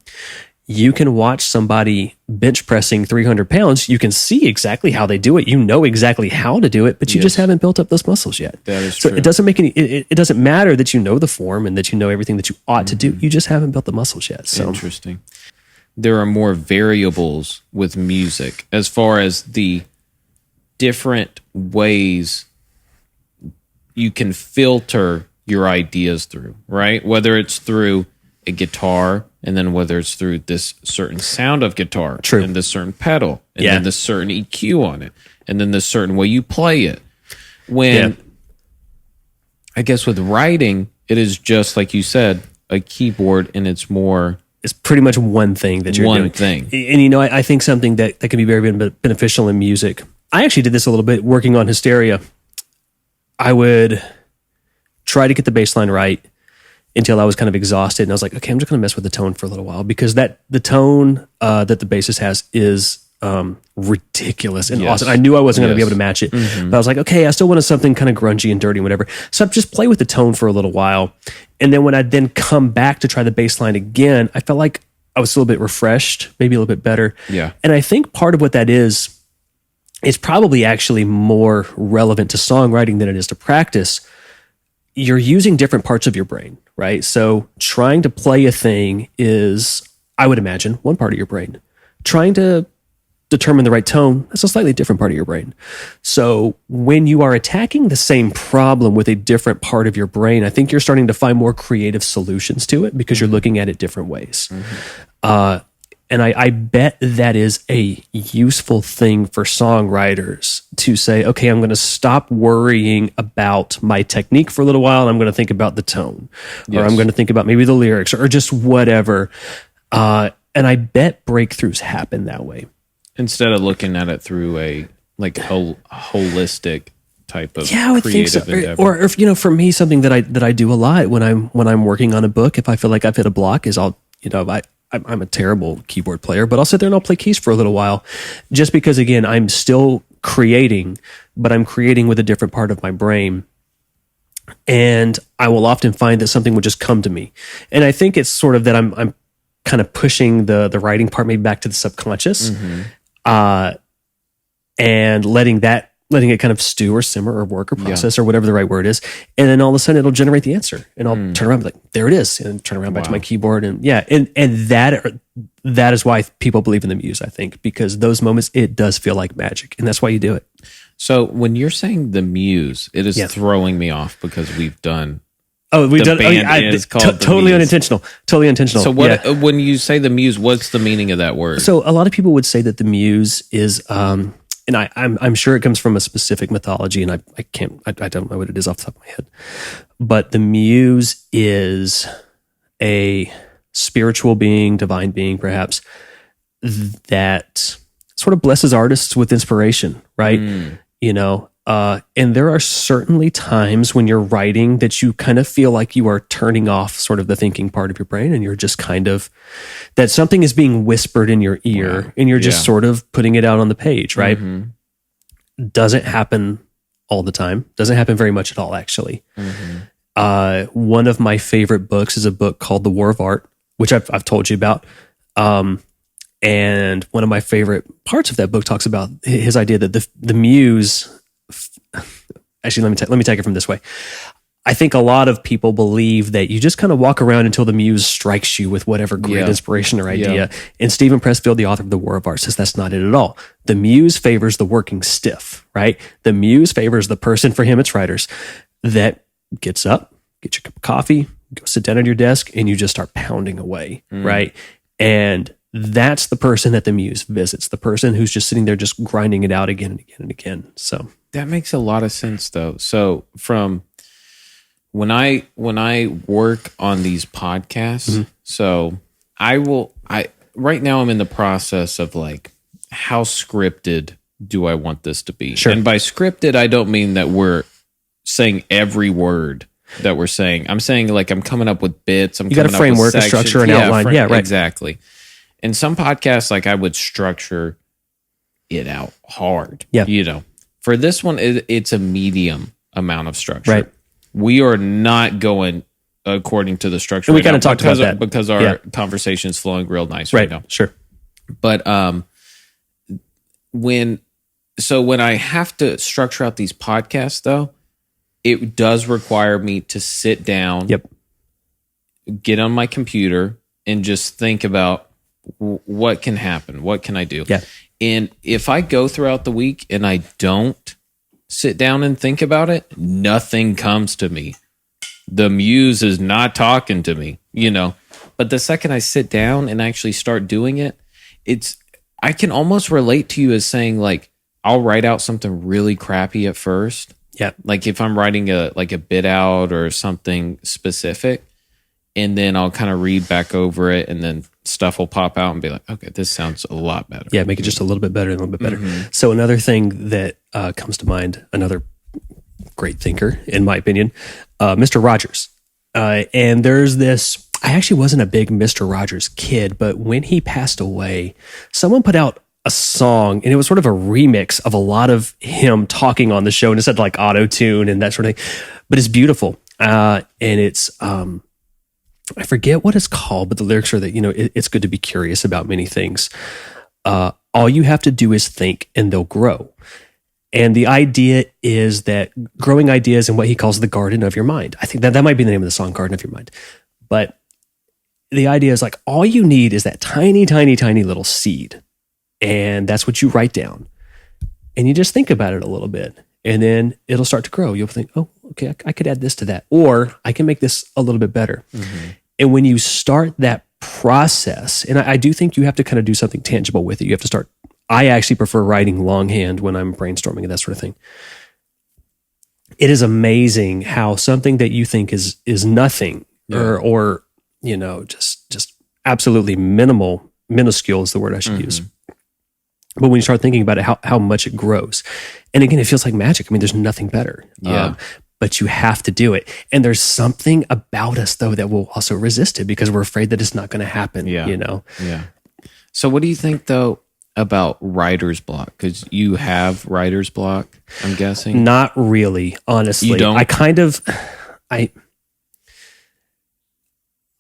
you can watch somebody bench pressing 300 pounds. You can see exactly how they do it. You know exactly how to do it, but you just haven't built up those muscles yet. That is true. So it doesn't make any, it doesn't matter that you know the form and that you know everything that you ought to do. You just haven't built the muscles yet. So interesting. There are more variables with music as far as the different ways you can filter your ideas through, right? Whether it's through a guitar, and then whether it's through this certain sound of guitar, and this certain pedal, and then this certain EQ on it, and then this certain way you play it. When I guess with writing, it is just like you said, a keyboard, and it's pretty much one thing that you're doing. One thing. And, you know, I think something that can be very beneficial in music. I actually did this a little bit working on Hysteria. I would try to get the bass line right until I was kind of exhausted. And I was like, okay, I'm just going to mess with the tone for a little while because the tone that the bassist has is ridiculous and awesome. I knew I wasn't going to be able to match it. But I was like, okay, I still wanted something kind of grungy and dirty and whatever. So I just play with the tone for a little while. And then when I then come back to try the bass line again, I felt like I was still a bit refreshed, maybe a little bit better. Yeah. And I think part of what that is probably actually more relevant to songwriting than it is to practice. You're using different parts of your brain, right? So trying to play a thing is, I would imagine, one part of your brain. Trying to determine the right tone, that's a slightly different part of your brain. So when you are attacking the same problem with a different part of your brain, I think you're starting to find more creative solutions to it because you're looking at it different ways. And I bet that is a useful thing for songwriters to say, okay, I'm going to stop worrying about my technique for a little while, and I'm going to think about the tone, or I'm going to think about maybe the lyrics, or just whatever. And I bet breakthroughs happen that way. Instead of looking at it through a holistic type of I would think so. endeavor. Or if, for me, something that I do a lot when I'm working on a book, if I feel like I've hit a block, is I'm a terrible keyboard player, but I'll sit there and I'll play keys for a little while, just because, again, I'm still creating, but I'm creating with a different part of my brain. And I will often find that something will just come to me. And I think it's sort of that I'm kind of pushing the writing part maybe back to the subconscious, and letting it kind of stew or simmer or work or process or whatever the right word is. And then all of a sudden it'll generate the answer, and I'll turn around and be like, there it is. And turn around back to my keyboard. And that is why people believe in the Muse, I think, because those moments, it does feel like magic, and that's why you do it. So when you're saying the Muse, it is throwing me off because we've done. We've done. It's called totally unintentional. Totally intentional. So when you say the Muse, what's the meaning of that word? So a lot of people would say that the Muse is, and I'm sure it comes from a specific mythology, and I don't know what it is off the top of my head, but the Muse is a spiritual being, divine being, perhaps, that sort of blesses artists with inspiration, right? And there are certainly times when you're writing that you kind of feel like you are turning off sort of the thinking part of your brain, and you're just kind of, that something is being whispered in your ear, and you're just sort of putting it out on the page, right? Doesn't happen all the time. Doesn't happen very much at all, actually. One of my favorite books is a book called The War of Art, which I've told you about. And one of my favorite parts of that book talks about his idea that the Muse. Actually, let me take it from this way. I think a lot of people believe that you just kind of walk around until the Muse strikes you with whatever great inspiration or idea. And Stephen Pressfield, the author of The War of Art, says that's not it at all. The Muse favors the working stiff, right? The Muse favors the person, for him it's writers, that gets up, get your cup of coffee, go sit down at your desk, and you just start pounding away, right? And that's the person that the Muse visits, the person who's just sitting there just grinding it out again and again and again. So that makes a lot of sense, though. So from when I work on these podcasts, so right now I'm in the process of like, how scripted do I want this to be? Sure. And by scripted, I don't mean that we're saying every word that we're saying. I'm saying like I'm coming up with bits. You got a framework, a structure, an outline. Right. Exactly. In some podcasts, like I would structure it out hard. For this one, it's a medium amount of structure. Right. We are not going according to the structure. And we kind of talked about that because our conversation is flowing real nice right now. Sure. But when I have to structure out these podcasts, though, it does require me to sit down, get on my computer, and just think about what can happen, what can I do. And if I go throughout the week and I don't sit down and think about it, nothing comes to me. The Muse is not talking to me, But the second I sit down and actually start doing it, I can almost relate to you as saying, like, I'll write out something really crappy at first. Like if I'm writing a bit out or something specific, and then I'll kind of read back over it, and then stuff will pop out and be like, okay, this sounds a lot better. Make it just a little bit better and a little bit better. So another thing that comes to mind, another great thinker, in my opinion, Mr. Rogers. And there's this, I actually wasn't a big Mr. Rogers kid, but when he passed away, someone put out a song, and it was sort of a remix of a lot of him talking on the show, and it said like auto-tune and that sort of thing, but it's beautiful. And it's, I forget what it's called, but the lyrics are that, it's good to be curious about many things. All you have to do is think, and they'll grow. And the idea is that growing ideas in what he calls the garden of your mind. I think that might be the name of the song, Garden of Your Mind. But the idea is like, all you need is that tiny, tiny, tiny little seed. And that's what you write down. And you just think about it a little bit. And then it'll start to grow. You'll think, oh, okay, I could add this to that. Or I can make this a little bit better. And when you start that process, and I do think you have to kind of do something tangible with it. You have to start. I actually prefer writing longhand when I'm brainstorming and that sort of thing. It is amazing how something that you think is nothing or just absolutely minuscule is the word I should use. But when you start thinking about it, how much it grows. And again, it feels like magic. I mean, there's nothing better. Yeah. But you have to do it. And there's something about us, though, that will also resist it because we're afraid that it's not going to happen, Yeah. So what do you think, though, about writer's block? Because you have writer's block, I'm guessing. Not really, honestly. You don't?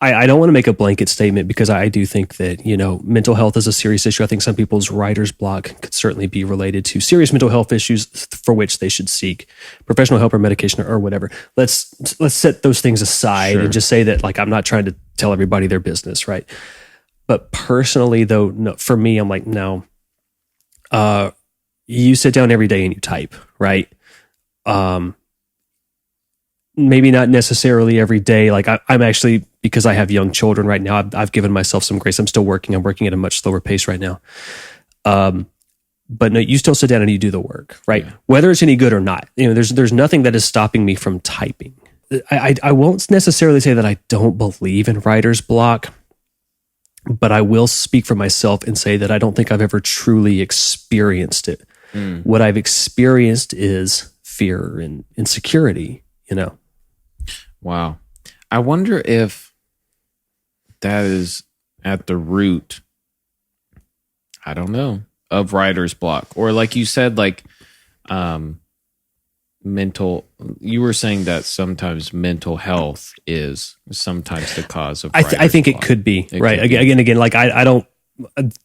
I don't want to make a blanket statement because I do think that, mental health is a serious issue. I think some people's writer's block could certainly be related to serious mental health issues for which they should seek professional help or medication or whatever. Let's set those things aside and just say that, like, I'm not trying to tell everybody their business, right? But personally, though, no, for me, I'm like, no. You sit down every day and you type, right? Maybe not necessarily every day. Like I'm actually, because I have young children right now, I've given myself some grace. I'm still working. I'm working at a much slower pace right now. But no, you still sit down and you do the work, right? Yeah. Whether it's any good or not, there's nothing that is stopping me from typing. I won't necessarily say that I don't believe in writer's block, but I will speak for myself and say that I don't think I've ever truly experienced it. What I've experienced is fear and insecurity, Wow. I wonder if that is at the root, I don't know, of writer's block. Or like you said, like you were saying that sometimes mental health is sometimes the cause of writer's I think block. It could be, right? Again, like I don't,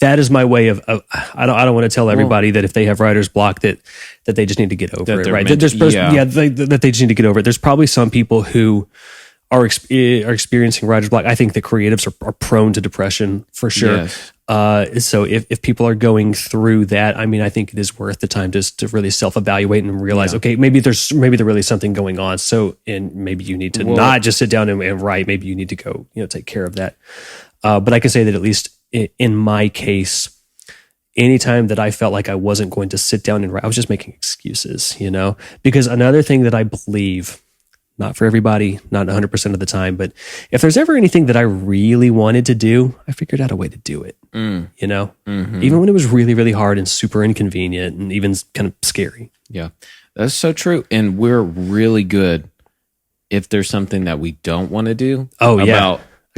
that is my way of I don't want to tell everybody that if they have writer's block that they just need to get over it, right? That they just need to get over it. There's probably some people who are experiencing writer's block. I think that creatives are prone to depression for sure. Yes. So if people are going through that, I mean, I think it is worth the time just to really self-evaluate and realize, okay, maybe there's really something going on. So, and maybe you need to not just sit down and write. Maybe you need to go, take care of that. But I can say that at least in my case, anytime that I felt like I wasn't going to sit down and write, I was just making excuses, because another thing that I believe, not for everybody, not 100% of the time, but if there's ever anything that I really wanted to do, I figured out a way to do it, even when it was really, really hard and super inconvenient and even kind of scary. Yeah, that's so true. And we're really good if there's something that we don't want to do.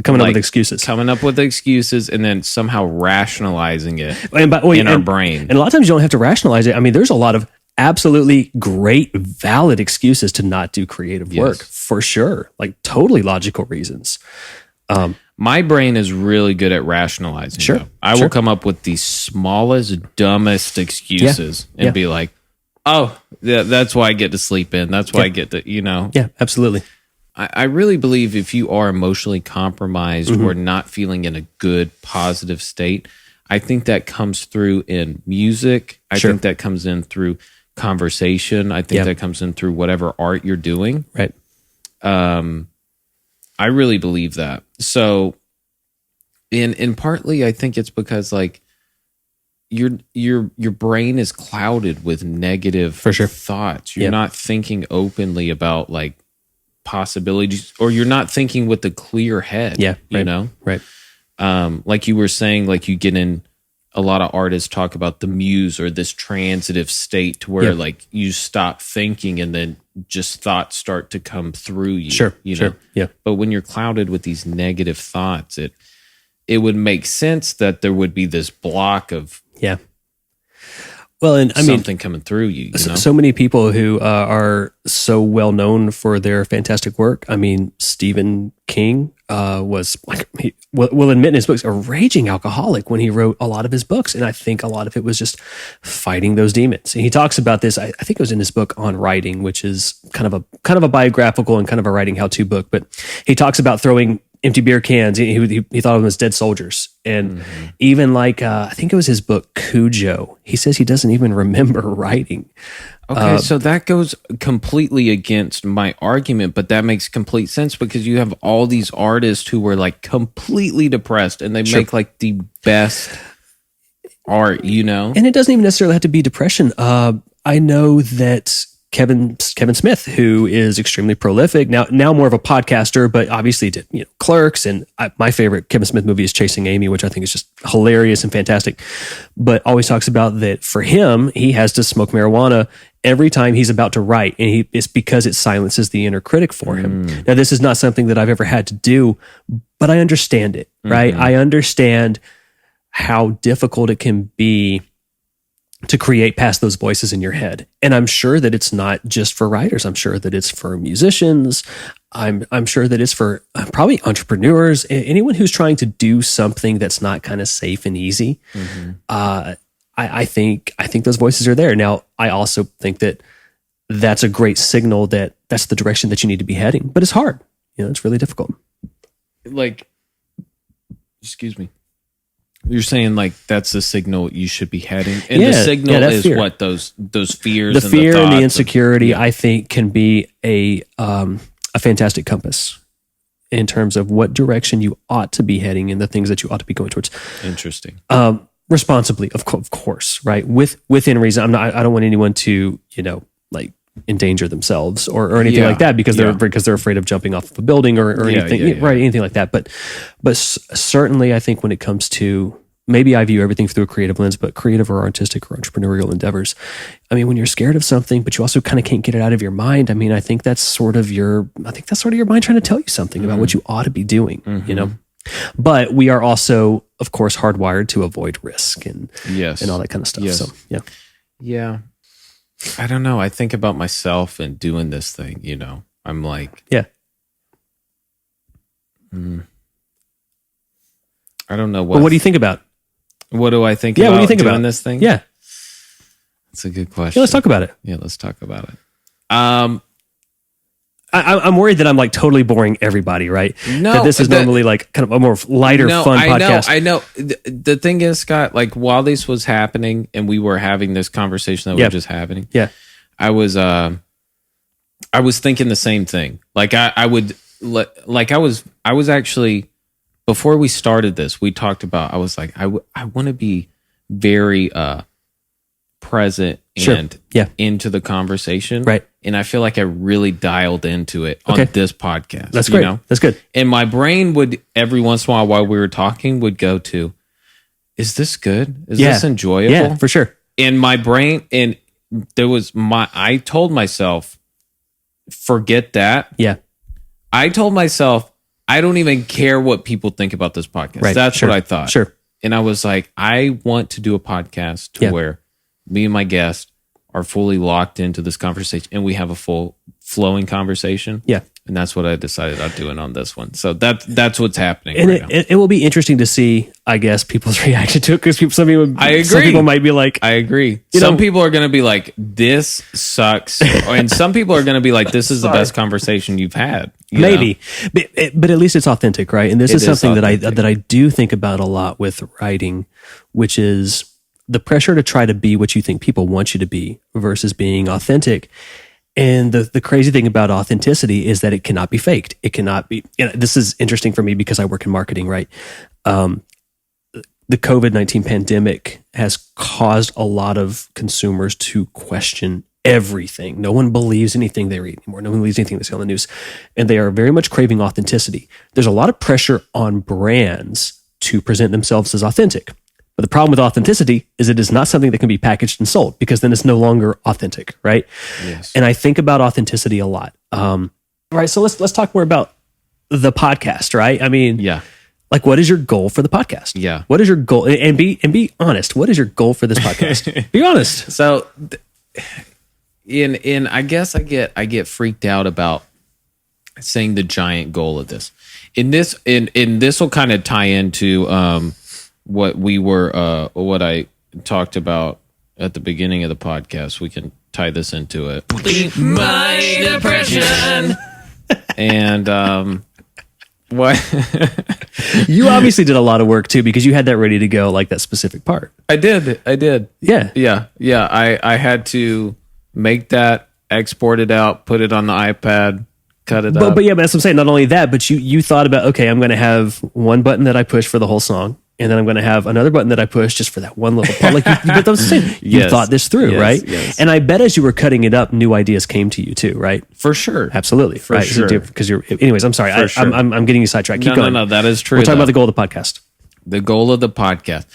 Coming up with excuses. Coming up with excuses and then somehow rationalizing it in our brain. And a lot of times you don't have to rationalize it. I mean, there's a lot of absolutely great, valid excuses to not do creative work, for sure. Like totally logical reasons. My brain is really good at rationalizing. Sure. I will come up with the smallest, dumbest excuses and be like, oh, yeah, that's why I get to sleep in. That's why I get to, Yeah, absolutely. I really believe if you are emotionally compromised or not feeling in a good, positive state, I think that comes through in music. I think that comes in through conversation. I think that comes in through whatever art you're doing. Right. I really believe that. So, and partly I think it's because like your brain is clouded with negative thoughts. You're not thinking openly about like possibilities, or you're not thinking with a clear head. Right. Like you were saying, like you get in, a lot of artists talk about the muse or this transitive state to where like you stop thinking and then just thoughts start to come through you. Sure. Yeah. But when you're clouded with these negative thoughts, it would make sense that there would be this block of Well, and I mean, something coming through you. So many people who are so well known for their fantastic work. I mean, Stephen King was like, he will admit in his books, a raging alcoholic when he wrote a lot of his books, and I think a lot of it was just fighting those demons. And he talks about this. I think it was in his book on writing, which is kind of a biographical and kind of a writing how-to book. But he talks about throwing empty beer cans. He thought of them as dead soldiers. And even like, I think it was his book, Cujo. He says he doesn't even remember writing. Okay, so that goes completely against my argument, but that makes complete sense because you have all these artists who were like completely depressed and they make like the best art, you know? And it doesn't even necessarily have to be depression. I know that Kevin Smith, who is extremely prolific, now more of a podcaster, but obviously did Clerks, and my favorite Kevin Smith movie is Chasing Amy, which I think is just hilarious and fantastic. But always talks about that for him, he has to smoke marijuana every time he's about to write, and it's because it silences the inner critic for him. Now, this is not something that I've ever had to do, but I understand it, right? I understand how difficult it can be to create past those voices in your head. And I'm sure that it's not just for writers. I'm sure that it's for musicians. I'm sure that it's for probably entrepreneurs, anyone who's trying to do something that's not kind of safe and easy. I think those voices are there. Now, I also think that that's a great signal that that's the direction that you need to be heading, but it's hard. It's really difficult. Like, excuse me. You're saying like that's the signal you should be heading, and the signal is fear. What those fears, the fear and the insecurity. I think can be a fantastic compass in terms of what direction you ought to be heading and the things that you ought to be going towards. Interesting. Responsibly, of course, right? Within reason. I don't want anyone to like endanger themselves or anything like that because they're afraid of jumping off of a building or anything, right? Anything like that. But certainly, I think when it comes to, maybe I view everything through a creative lens, but creative or artistic or entrepreneurial endeavors, I mean, when you're scared of something, but you also kind of can't get it out of your mind. I mean, I think that's sort of your mind trying to tell you something about what you ought to be doing. But we are also, of course, hardwired to avoid risk and all that kind of stuff. Yes. So yeah. I don't know. I think about myself and doing this thing, I'm like, I don't know what do you think about? What do I think about what do you think doing about this thing? Yeah. That's a good question. Yeah, let's talk about it. Yeah, let's talk about it. I'm worried that I'm like totally boring everybody, right? No. That this is normally like kind of a more lighter, fun podcast. I know. The thing is, Scott, like while this was happening and we were having this conversation that we were just having, I was thinking the same thing. Like I was actually, before we started this, we talked about, I was like, I want to be very present and into the conversation. Right. And I feel like I really dialed into it on this podcast. That's great. That's good. And my brain would, every once in a while we were talking, would go to, is this good? Is this enjoyable? Yeah, for sure. And my brain, and I told myself, forget that. Yeah. I told myself, I don't even care what people think about this podcast. Right. That's what I thought. Sure. And I was like, I want to do a podcast to where me and my guest are fully locked into this conversation and we have a full flowing conversation. Yeah. And that's what I decided on doing on this one. So that's what's happening. And it will be interesting to see, I guess, people's reaction to it because some people might be like, I agree. Some people are going to be like, this sucks. And some people are going to be like, this is the best conversation you've had. Maybe. But at least it's authentic, right? And this is something that I do think about a lot with writing, which is the pressure to try to be what you think people want you to be versus being authentic. And the crazy thing about authenticity is that it cannot be faked. It cannot be, this is interesting for me because I work in marketing, right? The COVID-19 pandemic has caused a lot of consumers to question everything. No one believes anything they read anymore. No one believes anything they see on the news. And they are very much craving authenticity. There's a lot of pressure on brands to present themselves as authentic. But the problem with authenticity is it is not something that can be packaged and sold because then it's no longer authentic, right? Yes. And I think about authenticity a lot. All right, so let's talk more about the podcast, right? I mean, like what is your goal for the podcast? Yeah. What is your goal? And be honest. What is your goal for this podcast? Be honest. So, I guess I get freaked out about saying the giant goal of this. In this will kind of tie into what I talked about at the beginning of the podcast. We can tie this into it. My depression. And What? You obviously did a lot of work too, because you had that ready to go, like that specific part. I did. Yeah. Yeah. I had to make that, export it out, put it on the iPad, cut it up. But yeah, but that's what I'm saying. Not only that, but you thought about, okay, I'm going to have one button that I push for the whole song, and then I'm going to have another button that I push just for that one little part. Like but that's what I'm saying. You Yes. thought this through, Yes, right? yes. And I bet as you were cutting it up, new ideas came to you too, right? For sure. Absolutely, For right? sure. Because you're. Anyways, I'm sorry. I'm getting you sidetracked. Keep going. No, that is true. We're talking though. about the goal of the podcast. The goal of the podcast.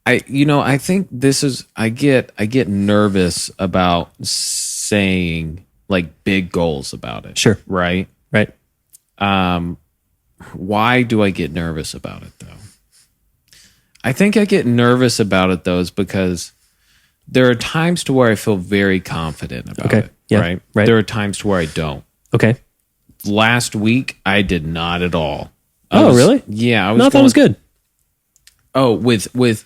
I think this is, I get nervous about saying like big goals about it. Sure. Right. Right. Why do I get nervous about it though? I think I get nervous about it though is because there are times to where I feel very confident about Okay. it. Yeah. Right. Right. There are times to where I don't. Okay. Last week I did not at all. Really? Yeah. No, that was good. Oh, with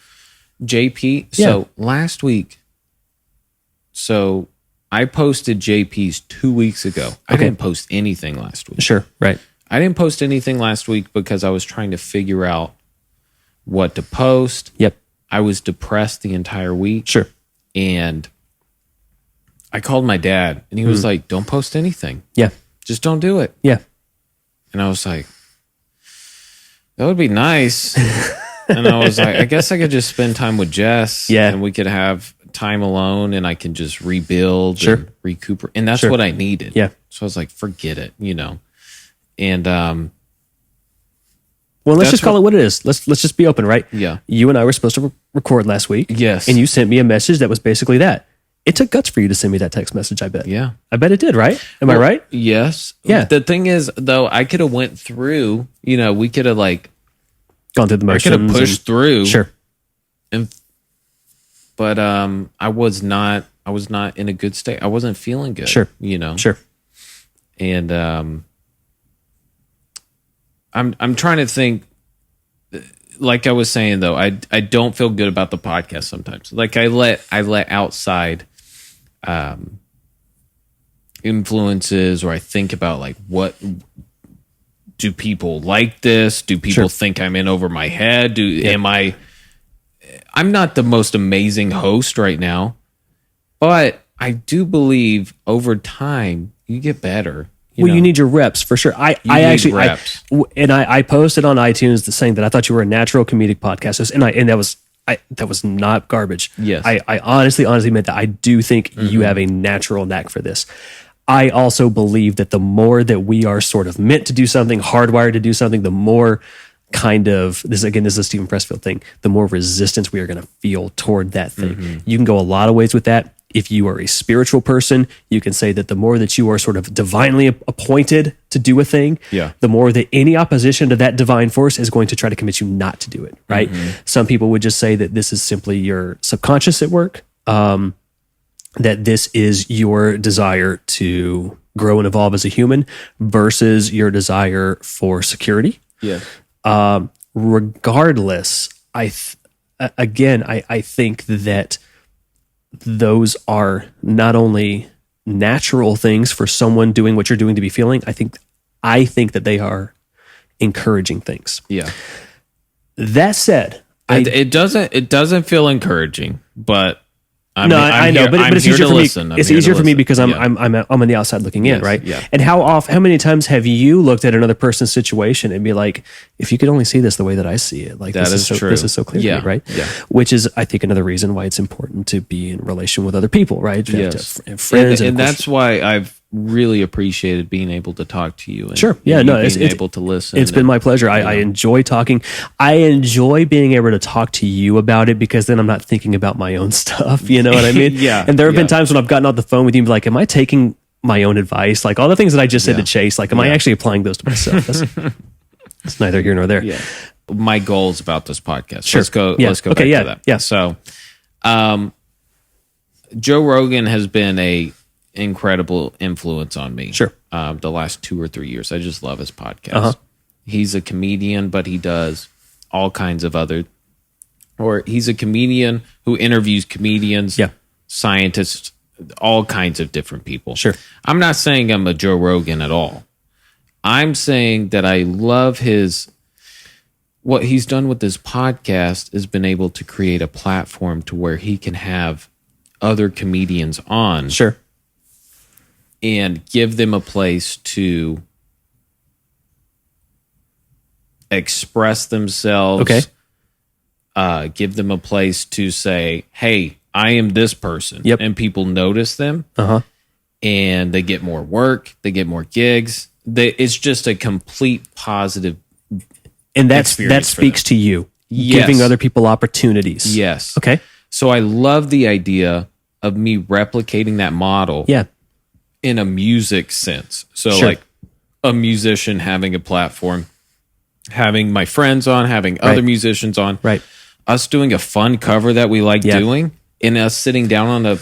JP. Yeah. So last week, I posted JP's 2 weeks ago. I Okay. didn't post anything last week. Sure. Right. I didn't post anything last week because I was trying to figure out what to post. Yep. I was depressed the entire week. Sure. And I called my dad and he was like, don't post anything. Yeah. Just don't do it. Yeah. And I was like, that would be nice. And I was like, I guess I could just spend time with Jess. Yeah. And we could have time alone and I can just rebuild Sure. and recuperate. And that's Sure. what I needed. Yeah. So I was like, forget it, And Well, let's That's just call it what it is. Let's just be open, right? Yeah. You and I were supposed to record last week. Yes. And you sent me a message that was basically that. It took guts for you to send me that text message, I bet. Yeah. I bet it did, right? Am I right? Yes. Yeah. The thing is, though, I could have went through, we could have Gone through the I motions. could have pushed through. Sure. But I was not in a good state. I wasn't feeling good. Sure. Sure. And I'm trying to think. Like I was saying though, I don't feel good about the podcast sometimes. Like I let outside influences, or I think about like, what do people like this? Do people Sure. think I'm in over my head? I'm not the most amazing host right now, but I do believe over time you get better. You need your reps for sure. I actually reps. I posted on iTunes saying that I thought you were a natural comedic podcast host, and that was not garbage. Yes. I honestly meant that. I do think you have a natural knack for this. I also believe that the more that we are sort of meant to do something, hardwired to do something, the more kind of this is a Stephen Pressfield thing, the more resistance we are going to feel toward that thing. You can go a lot of ways with that. If you are a spiritual person, you can say that the more that you are sort of divinely appointed to do a thing, the more that any opposition to that divine force is going to try to convince you not to do it, right? Some people would just say that this is simply your subconscious at work, that this is your desire to grow and evolve as a human versus your desire for security. Yeah. Regardless, I think that those are not only natural things for someone doing what you're doing to be feeling. I think that they are encouraging things. Yeah. That said, It doesn't feel encouraging, but I know, but it's easier for me. It's easier for me because I'm on the outside looking in, right? Yeah. And how many times have you looked at another person's situation and be like, if you could only see this the way that I see it, like That is true. This is so clear to me, right? Yeah. Which is, I think, another reason why it's important to be in relation with other people, right? To have Yes. friends, and of course, that's why I've really appreciated being able to talk to you. And Sure. Yeah. you No. being able to listen. It's been my pleasure. I enjoy talking. I enjoy being able to talk to you about it because then I'm not thinking about my own stuff. You know what I mean? Yeah. And there have been times when I've gotten off the phone with you and be like, am I taking my own advice? Like all the things that I just said to Chase, like, am I actually applying those to myself? It's neither here nor there. Yeah. My goals about this podcast. Sure. Let's go back to that. Yeah. So, Joe Rogan has been a incredible influence on me. Sure. The last 2 or 3 years. I just love his podcast. He's a comedian, but he does all kinds of he's a comedian who interviews comedians, scientists, all kinds of different people. Sure. I'm not saying I'm a Joe Rogan at all. I'm saying that I love what he's done with this podcast is been able to create a platform to where he can have other comedians on. Sure. And give them a place to express themselves. Okay. Give them a place to say, hey, I am this person. Yep. And people notice them. Uh-huh. And they get more work. They get more gigs. It's just a complete positive and that experience speaks to you. Yes. Giving other people opportunities. Yes. Okay. So I love the idea of me replicating that model. Yeah. In a music sense. So Sure. like a musician having a platform, having my friends on, having other musicians on, right? Us doing a fun cover that we like Yeah. doing, and us sitting down on a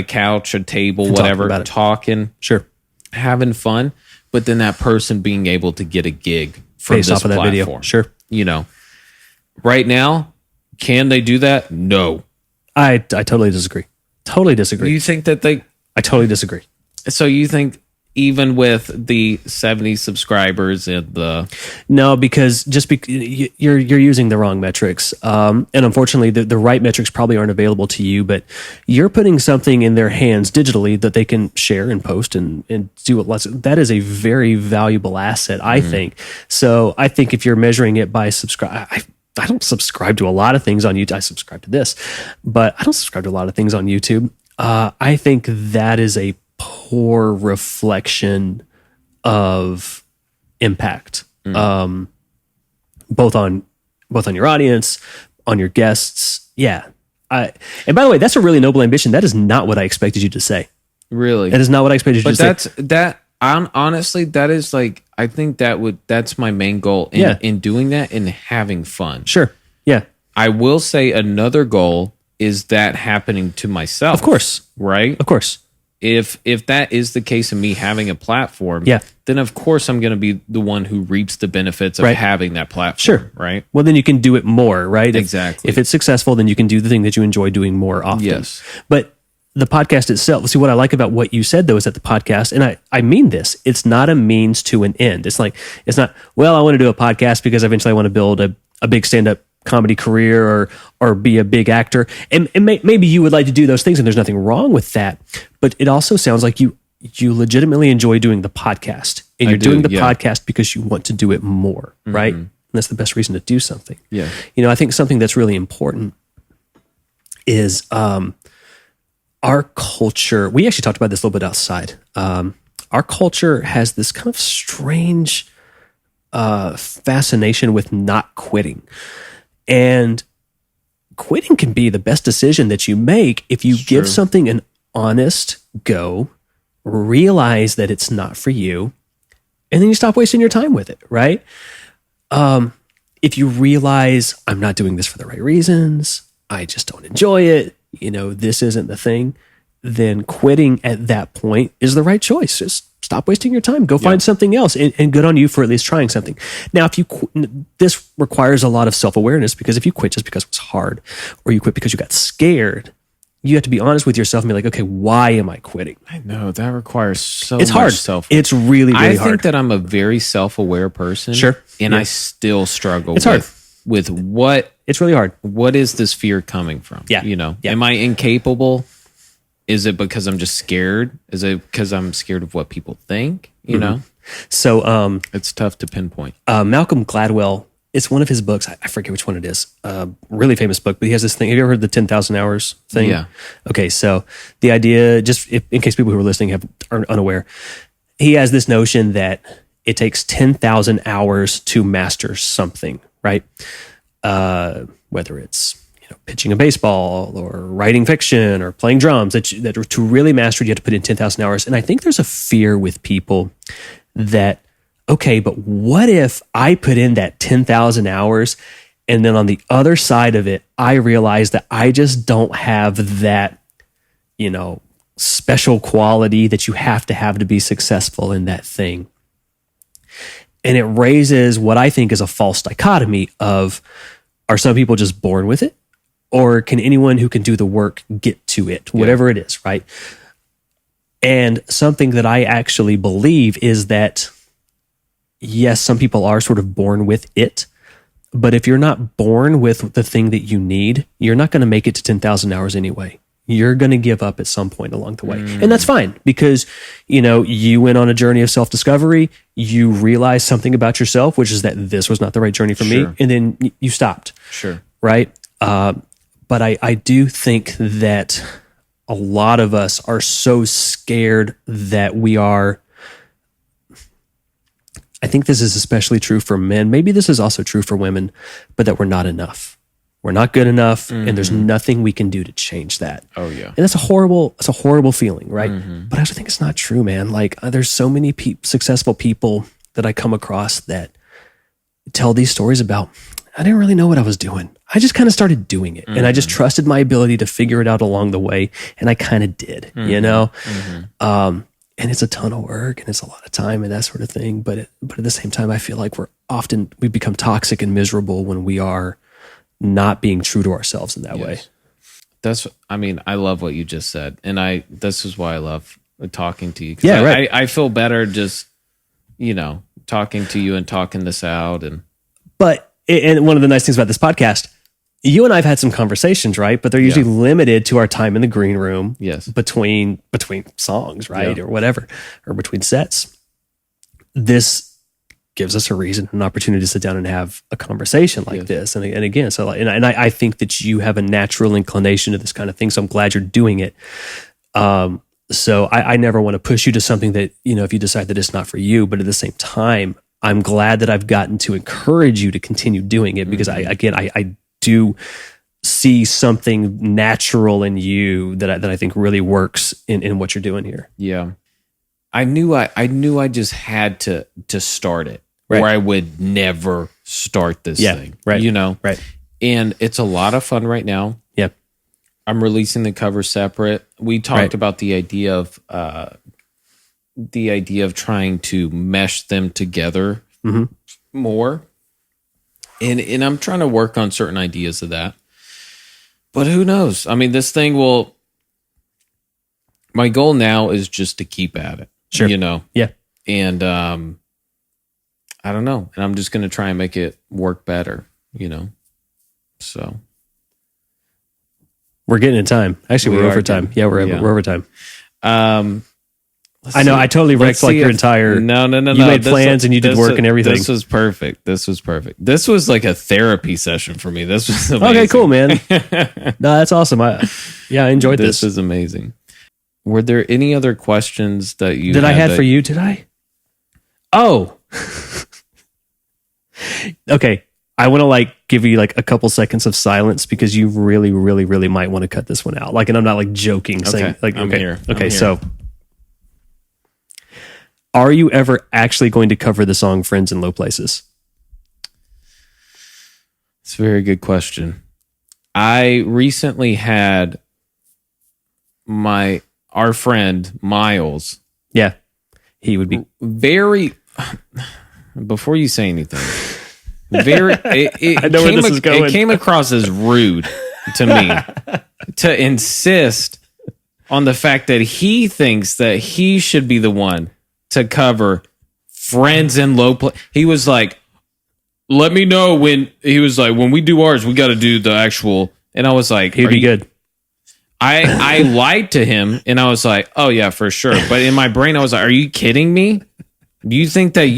couch, a table, And whatever, talking about it. talking, Sure. having fun, but then that person being able to get a gig from Based this off of that platform. video. Sure. You know, right now, can they do that? No. I totally disagree. Totally disagree. You think that they? I totally disagree. So you think even with the 70 subscribers and the No, because you're using the wrong metrics, and unfortunately, the right metrics probably aren't available to you. But you're putting something in their hands digitally that they can share and post and do that is a very valuable asset, I think. So I think if you're measuring it by subscribe, I don't subscribe to a lot of things on YouTube. I subscribe to this, but I don't subscribe to a lot of things on YouTube. I think that is a poor reflection of impact, both on your audience, on your guests. Yeah. And by the way, that's a really noble ambition. That is not what I expected you to say. really. That is not what I expected you to say. Honestly, that is like, I think that's my main goal in doing that and having fun. Sure. Yeah. I will say another goal is that happening to myself. Of course. Right? Of course. If that is the case of me having a platform, Yeah. then of course I'm going to be the one who reaps the benefits of Right. having that platform. Sure. Right? Well, then you can do it more, right? Exactly. If it's successful, then you can do the thing that you enjoy doing more often. Yes. But the podcast itself, see, what I like about what you said, though, is that the podcast, and I mean this, it's not a means to an end. It's not, well, I want to do a podcast because eventually I want to build a big stand-up comedy career or be a big actor. And maybe you would like to do those things, and there's nothing wrong with that. But it also sounds like you legitimately enjoy doing the podcast. And you're doing the podcast because you want to do it more, right? And that's the best reason to do something. Yeah. I think something that's really important is our culture. We actually talked about this a little bit outside. Our culture has this kind of strange fascination with not quitting. And quitting can be the best decision that you make if you give something an honest go, realize that it's not for you, and then you stop wasting your time with it, right? If you realize I'm not doing this for the right reasons, I just don't enjoy it, this isn't the thing, then quitting at that point is the right choice. Just stop wasting your time. Go find something else, and good on you for at least trying something. Now, if you this requires a lot of self-awareness, because if you quit just because it was hard, or you quit because you got scared, you have to be honest with yourself and be like, okay, why am I quitting? I know that requires It's hard. It's really, really hard. I think that I'm a very self-aware person. Sure. And I still struggle It's hard. with what It's really hard. what is this fear coming from? Yeah. Yeah. Am I incapable? Is it because I'm just scared? Is it because I'm scared of what people think? You know, So, it's tough to pinpoint. Malcolm Gladwell, it's one of his books. I forget which one it is. Really famous book, but he has this thing. Have you ever heard the 10,000 hours thing? Yeah. Okay. So the idea, just in case people who are listening are unaware, he has this notion that it takes 10,000 hours to master something, right? Whether it's pitching a baseball or writing fiction or playing drums, that to really master it, you have to put in 10,000 hours. And I think there's a fear with people that, okay, but what if I put in that 10,000 hours and then on the other side of it, I realize that I just don't have that, special quality that you have to be successful in that thing. And it raises what I think is a false dichotomy of, are some people just born with it? Or can anyone who can do the work get to it, whatever it is, right? And something that I actually believe is that, yes, some people are sort of born with it, but if you're not born with the thing that you need, you're not going to make it to 10,000 hours anyway. You're going to give up at some point along the way. And that's fine because, you went on a journey of self-discovery. You realized something about yourself, which is that this was not the right journey for me. And then you stopped. Sure. Right. But I do think that a lot of us are so scared that we are. I think this is especially true for men. Maybe this is also true for women, but that we're not enough. We're not good enough, and there's nothing we can do to change that. Oh yeah, and that's a horrible feeling, right? But I also think it's not true, man. Like there's so many successful people that I come across that tell these stories about. I didn't really know what I was doing. I just kind of started doing it, and I just trusted my ability to figure it out along the way, and I kind of did, And it's a ton of work, and it's a lot of time, and that sort of thing. But at the same time, I feel like we become toxic and miserable when we are not being true to ourselves in that way. I love what you just said. And this is why I love talking to you. Yeah, right. I feel better just, talking to you and talking this out. And one of the nice things about this podcast, you and I've had some conversations, right? But they're usually limited to our time in the green room. Yes. Between songs, right? Or whatever, or between sets. This gives us a reason, an opportunity to sit down and have a conversation like this. And again, so I think that you have a natural inclination to this kind of thing. So I'm glad you're doing it. So I never want to push you to something that, if you decide that it's not for you, but at the same time, I'm glad that I've gotten to encourage you to continue doing it because I do see something natural in you that I think really works in what you're doing here. Yeah. I knew I just had to start it. Right. Or I would never start this thing. Right. Right. And it's a lot of fun right now. Yep. I'm releasing the cover separate. We talked about the idea of trying to mesh them together more. And I'm trying to work on certain ideas of that. But who knows? I mean, this thing my goal now is just to keep at it. Sure. Yeah. And I don't know. And I'm just going to try and make it work better, So. We're getting in time. Actually, we're over time. Yeah, we're over time. I know. I totally wrecked your entire. No. You made plans and you did work and everything. This was perfect. This was like a therapy session for me. This was amazing. Okay, cool, man. No, that's awesome. I enjoyed this. This was amazing. Were there any other questions that you had for you? Did I? Oh. Okay. I want to give you a couple seconds of silence because you really, really, really might want to cut this one out. And I'm not joking saying I'm here. Okay. I'm here. So are you ever actually going to cover the song Friends in Low Places? It's a very good question. I recently had our friend Miles. Yeah. He would be very. Before you say anything, it came across as rude to me to insist on the fact that he thinks that he should be the one to cover Friends in Low Place. He was like, let me know when we do ours, we got to do the actual. And I was like, he'd be good. I lied to him and I was like, oh yeah, for sure. But in my brain, I was like, are you kidding me? Do you think that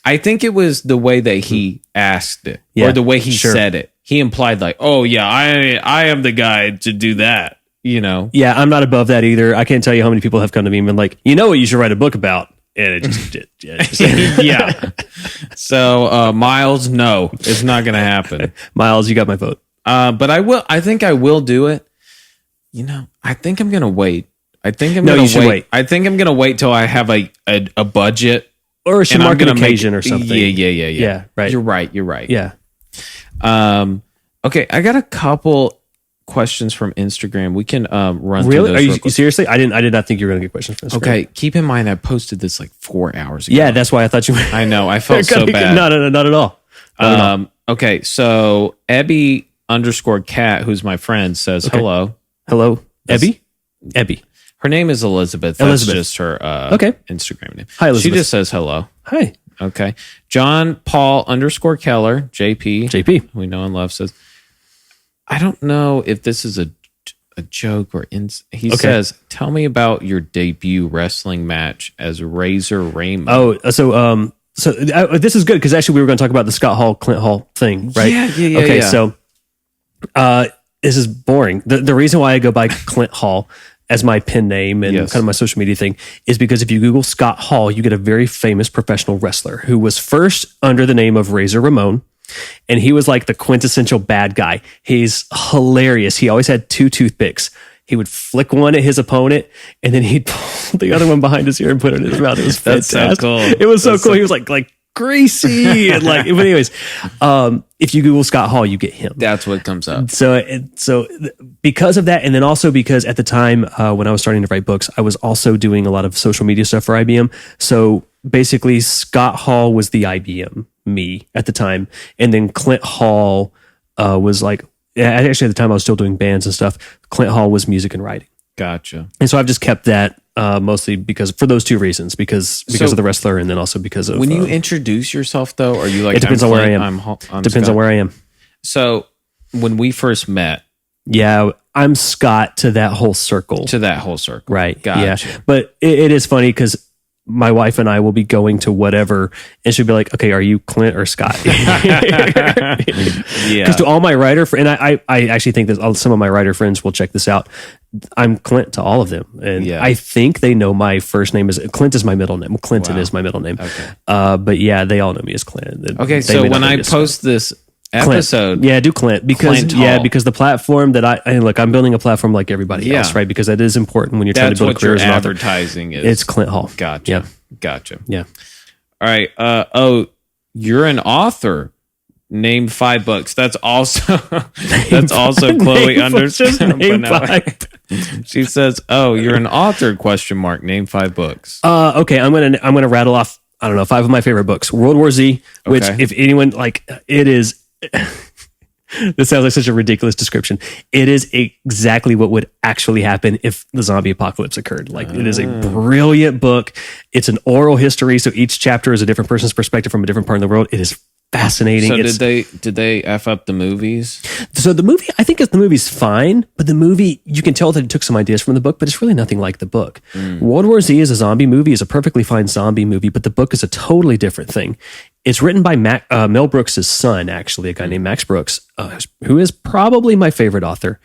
I think it was the way that he asked it or the way he said it. He implied oh yeah, I am the guy to do that, Yeah, I'm not above that either. I can't tell you how many people have come to me and been like, what you should write a book about. And it just yeah. So Miles, no, it's not going to happen. Miles, you got my vote. But I think I will do it. I think I'm going to wait. I think I'm going to wait. I think I'm going to wait till I have a budget. Or a market occasion or something. Yeah. Yeah, right. You're right. Yeah. Okay, I got a couple questions from Instagram. We can run really? through those. Are you seriously? I did not think you were going to get questions from Instagram. Okay, keep in mind I posted this 4 hours ago. Yeah, that's why I thought you were. I know. I felt so bad. No, not at all. Okay, so Ebby_cat, who's my friend, says hello. Hello, Ebby. Her name is Elizabeth. That's Elizabeth. just her Okay. Instagram name. Hi, Elizabeth. She just says hello. Hi, Okay. John Paul _Keller, JP. JP. We know and love says, I don't know if this is a joke or he says, tell me about your debut wrestling match as Razor Raymond. Oh, so this is good because actually we were going to talk about the Scott Hall, Clint Hall thing, right? Yeah. Okay, so this is boring. The reason why I go by Clint Hall as my pen name and Yes. kind of my social media thing is because if you Google Scott Hall, you get a very famous professional wrestler who was first under the name of Razor Ramon. And he was like the quintessential bad guy. He's hilarious. He always had 2 toothpicks. He would flick one at his opponent, and then he'd pull the other one behind his ear and put it in his mouth. It was That's so fantastic. cool. It was so cool. He was like greasy and like. But anyways, if you Google Scott Hall, you get him. That's what comes up. So because of that, and then also because at the time when I was starting to write books, I was also doing a lot of social media stuff for IBM. So basically, Scott Hall was the IBM me at the time, and then Clint Hall was like. Actually, at the time I was still doing bands and stuff. Clint Hall was music and writing, Gotcha. and so I've just kept that mostly because for those 2 reasons, because of the wrestler, and then also because of When you introduce yourself, though, are you like, it depends I'm on where I Clint, am. I'm Depends Scott? on where I am. So when we first met, Yeah, I'm Scott to that whole circle. to that whole circle. Right. Gotcha. Yeah. But it is funny because my wife and I will be going to whatever, and she'll be like, "Okay, are you Clint or Scott?" Yeah. Because to all my writer friends, and I actually think that some of my writer friends will check this out. I'm Clint to all of them, and Yeah. I think they know my first name is Clint is my middle name. Clinton Wow. is my middle name. Okay. But yeah, they all know me as Clint. Okay. They So may not when know I me as Scott. post this Clint. episode, Yeah, do Clint because Clint Hall. because the platform that look, I'm building a platform like everybody Yeah. else, right? Because that is important when you're trying to that's build a what career your as an author. advertising is. It's Clint Hall. Gotcha. Yeah. Gotcha. Yeah. All right. You're an author. Name 5 books. That's also Chloe understands. Name 5. She says, "Oh, you're an author?" ? Name 5 books. Okay, I'm gonna rattle off. I don't know 5 of my favorite books. World War Z, which Okay. if anyone like, it is. This sounds like such a ridiculous description. It is exactly what would actually happen if the zombie apocalypse occurred. Like, it is a brilliant book. It's an oral history, so each chapter is a different person's perspective from a different part of the world. It is fascinating. So It's, did they F up the movies? so the movie, I think the movie's fine, but the movie, you can tell that it took some ideas from the book, but it's really nothing like the book. World War Z is a zombie movie, is a perfectly fine zombie movie, but the book is a totally different thing. It's written by Mel Brooks' son, actually, a guy named Max Brooks, who is probably my favorite author.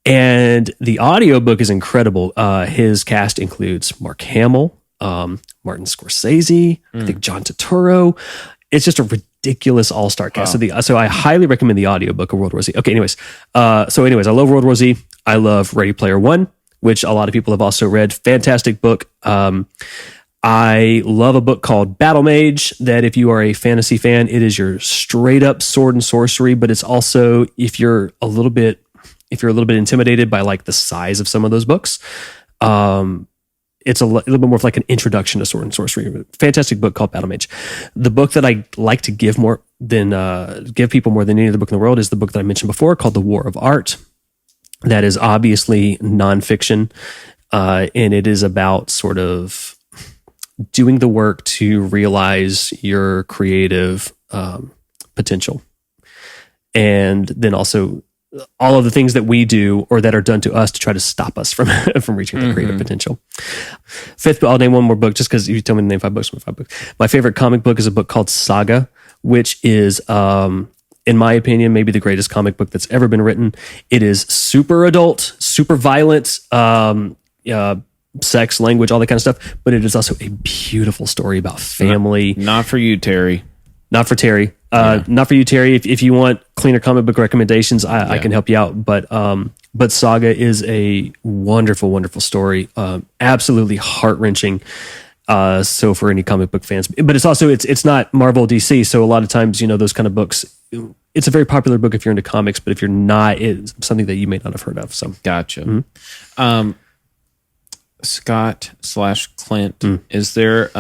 And the audiobook is incredible. His cast includes Mark Hamill, Martin Scorsese, I think John Turturro. It's just a ridiculous all-star cast. So I highly recommend the audiobook of World War Z. Okay, anyways, I love World War Z. I love Ready Player One, which a lot of people have also read. Fantastic book. I love a book called Battle Mage that if you are a fantasy fan, it is your straight up sword and sorcery, but it's also if you're a little bit intimidated by like the size of some of those books, it's a little bit more of like an introduction to sword and sorcery. Fantastic book called Battle Mage. The book that I like to give people more than any other book in the world is the book that I mentioned before called The War of Art. That is obviously nonfiction, and it is about sort of doing the work to realize your creative potential. And then also all of the things that we do or that are done to us to try to stop us from reaching the creative potential. 5th, I'll name one more book just because you tell me to name 5 books. My favorite comic book is a book called Saga, which is, in my opinion, maybe the greatest comic book that's ever been written. It is super adult, super violent, sex, language, all that kind of stuff. But it is also a beautiful story about family. Not for you, Terry. Not for Terry. Not for you, Terry. If you want cleaner comic book recommendations, I can help you out. But Saga is a wonderful, wonderful story. Absolutely heart-wrenching. So for any comic book fans, but it's also, it's not Marvel DC. So a lot of times, those kind of books, it's a very popular book if you're into comics, but if you're not, it's something that you may not have heard of. So Gotcha. Scott/Clint, is there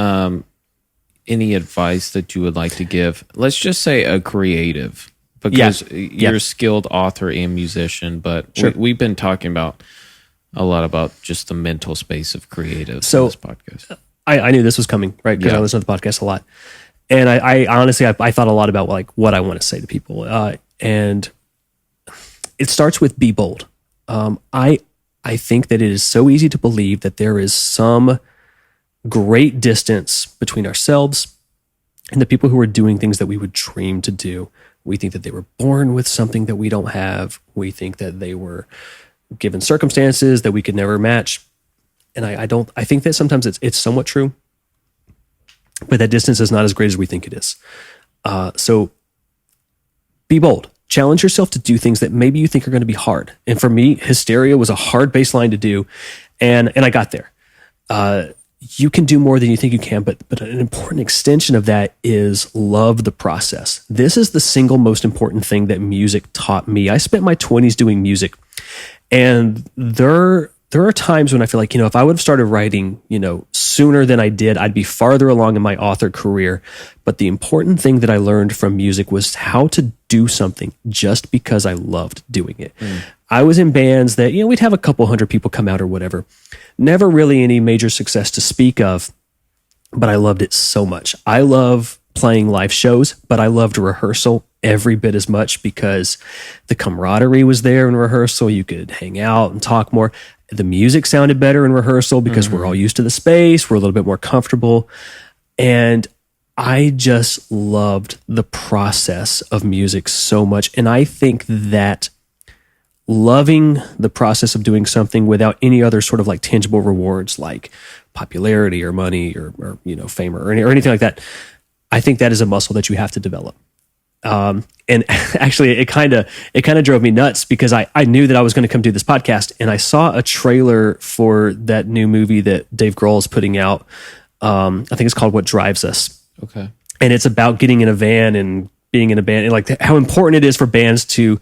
any advice that you would like to give? Let's just say a creative, because you're a skilled author and musician, but we've been talking about a lot about just the mental space of creatives So- in this podcast. I knew this was coming, right? Because Yeah. I listen to the podcast a lot. And I honestly, I thought a lot about like what I want to say to people. And it starts with be bold. I think that it is so easy to believe that there is some great distance between ourselves and the people who are doing things that we would dream to do. We think that they were born with something that we don't have. We think that they were given circumstances that we could never match. And I think that sometimes it's somewhat true, but that distance is not as great as we think it is. So be bold. Challenge yourself to do things that maybe you think are going to be hard. And for me, Hysteria was a hard baseline to do. And I got there. You can do more than you think you can, but an important extension of that is love the process. This is the single most important thing that music taught me. I spent my 20s doing music, and there are times when I feel like, if I would have started writing, sooner than I did, I'd be farther along in my author career. But the important thing that I learned from music was how to do something just because I loved doing it. I was in bands that, we'd have a couple hundred people come out or whatever. Never really any major success to speak of, but I loved it so much. I love playing live shows, but I loved rehearsal every bit as much because the camaraderie was there in rehearsal. You could hang out and talk more. The music sounded better in rehearsal because we're all used to the space. We're a little bit more comfortable. And I just loved the process of music so much. And I think that loving the process of doing something without any other sort of like tangible rewards like popularity or money or fame or anything like that, I think that is a muscle that you have to develop. And actually it kind of drove me nuts because I knew that I was going to come do this podcast, and I saw a trailer for that new movie that Dave Grohl is putting out. I think it's called What Drives Us. Okay. And it's about getting in a van and being in a band and like how important it is for bands to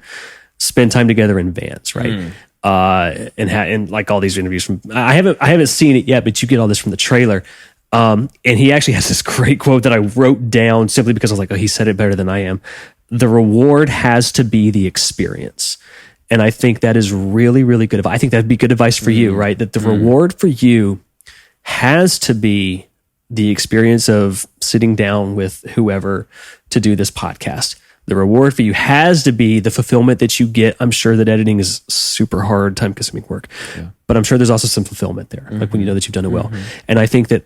spend time together in vans. Right. And like all these interviews from, I haven't seen it yet, but you get all this from the trailer. And he actually has this great quote that I wrote down simply because I was like, oh, he said it better than I am. The reward has to be the experience. And I think that is really, really good. I think that'd be good advice for you, right? That the reward for you has to be the experience of sitting down with whoever to do this podcast. The reward for you has to be the fulfillment that you get. I'm sure that editing is super hard, time-consuming work, but I'm sure there's also some fulfillment there, like when you know that you've done it well. And I think that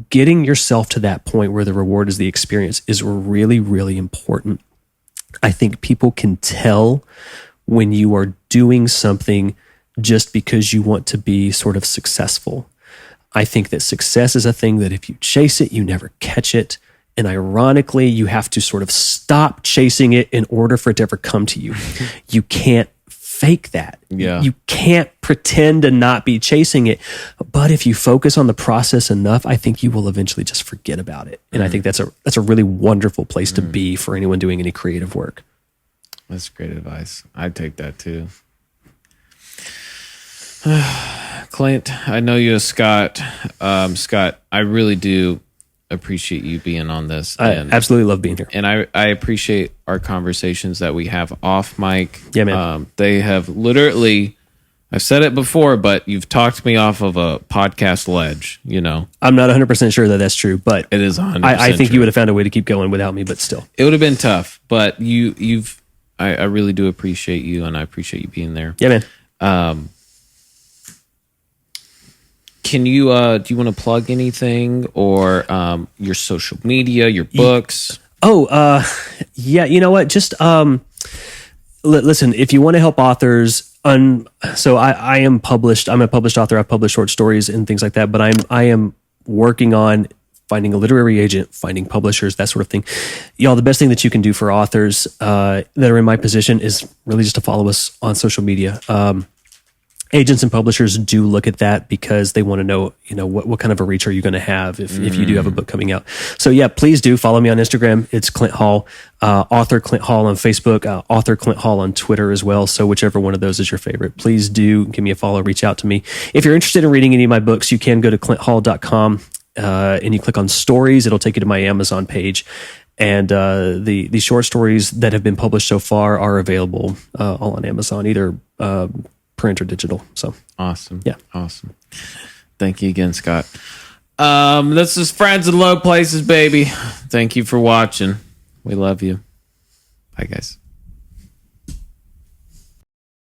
getting yourself to that point where the reward is the experience is really, really important. I think people can tell when you are doing something just because you want to be sort of successful. I think that success is a thing that if you chase it, you never catch it. And ironically, you have to sort of stop chasing it in order for it to ever come to you. You can't fake that. Yeah. You can't pretend to not be chasing it. But if you focus on the process enough, I think you will eventually just forget about it. And I think that's a really wonderful place to be for anyone doing any creative work. That's great advice. I'd take that too. Clint, I know you as Scott. Scott, I really do appreciate you being on this. I absolutely love being here. And I appreciate our conversations that we have off mic. Yeah, man. They have literally, I've said it before, but you've talked me off of a podcast ledge, I'm not 100% sure that that's true, but It is 100% I think true. you would have found a way to keep going without me, but still. It would have been tough, but I really do appreciate you, and I appreciate you being there. Yeah, man. Can you do you want to plug anything or your social media, your books? Yeah, you know what? Just listen, if you want to help authors, so I am published. I'm a published author. I've published short stories and things like that, but I am working on finding a literary agent, finding publishers, that sort of thing. Y'all, the best thing that you can do for authors that are in my position is really just to follow us on social media. Agents and publishers do look at that because they want to know, what kind of a reach are you going to have if you do have a book coming out. So yeah, please do follow me on Instagram. It's Clint Hall, author Clint Hall on Facebook, author Clint Hall on Twitter as well. So whichever one of those is your favorite, please do give me a follow, reach out to me. If you're interested in reading any of my books, you can go to clinthall.com and you click on stories. It'll take you to my Amazon page. And the short stories that have been published so far are available all on Amazon, either print or digital. So awesome. Yeah. Awesome. Thank you again, Scott. This is Friends in Low Places, baby. Thank you for watching. We love you. Bye, guys.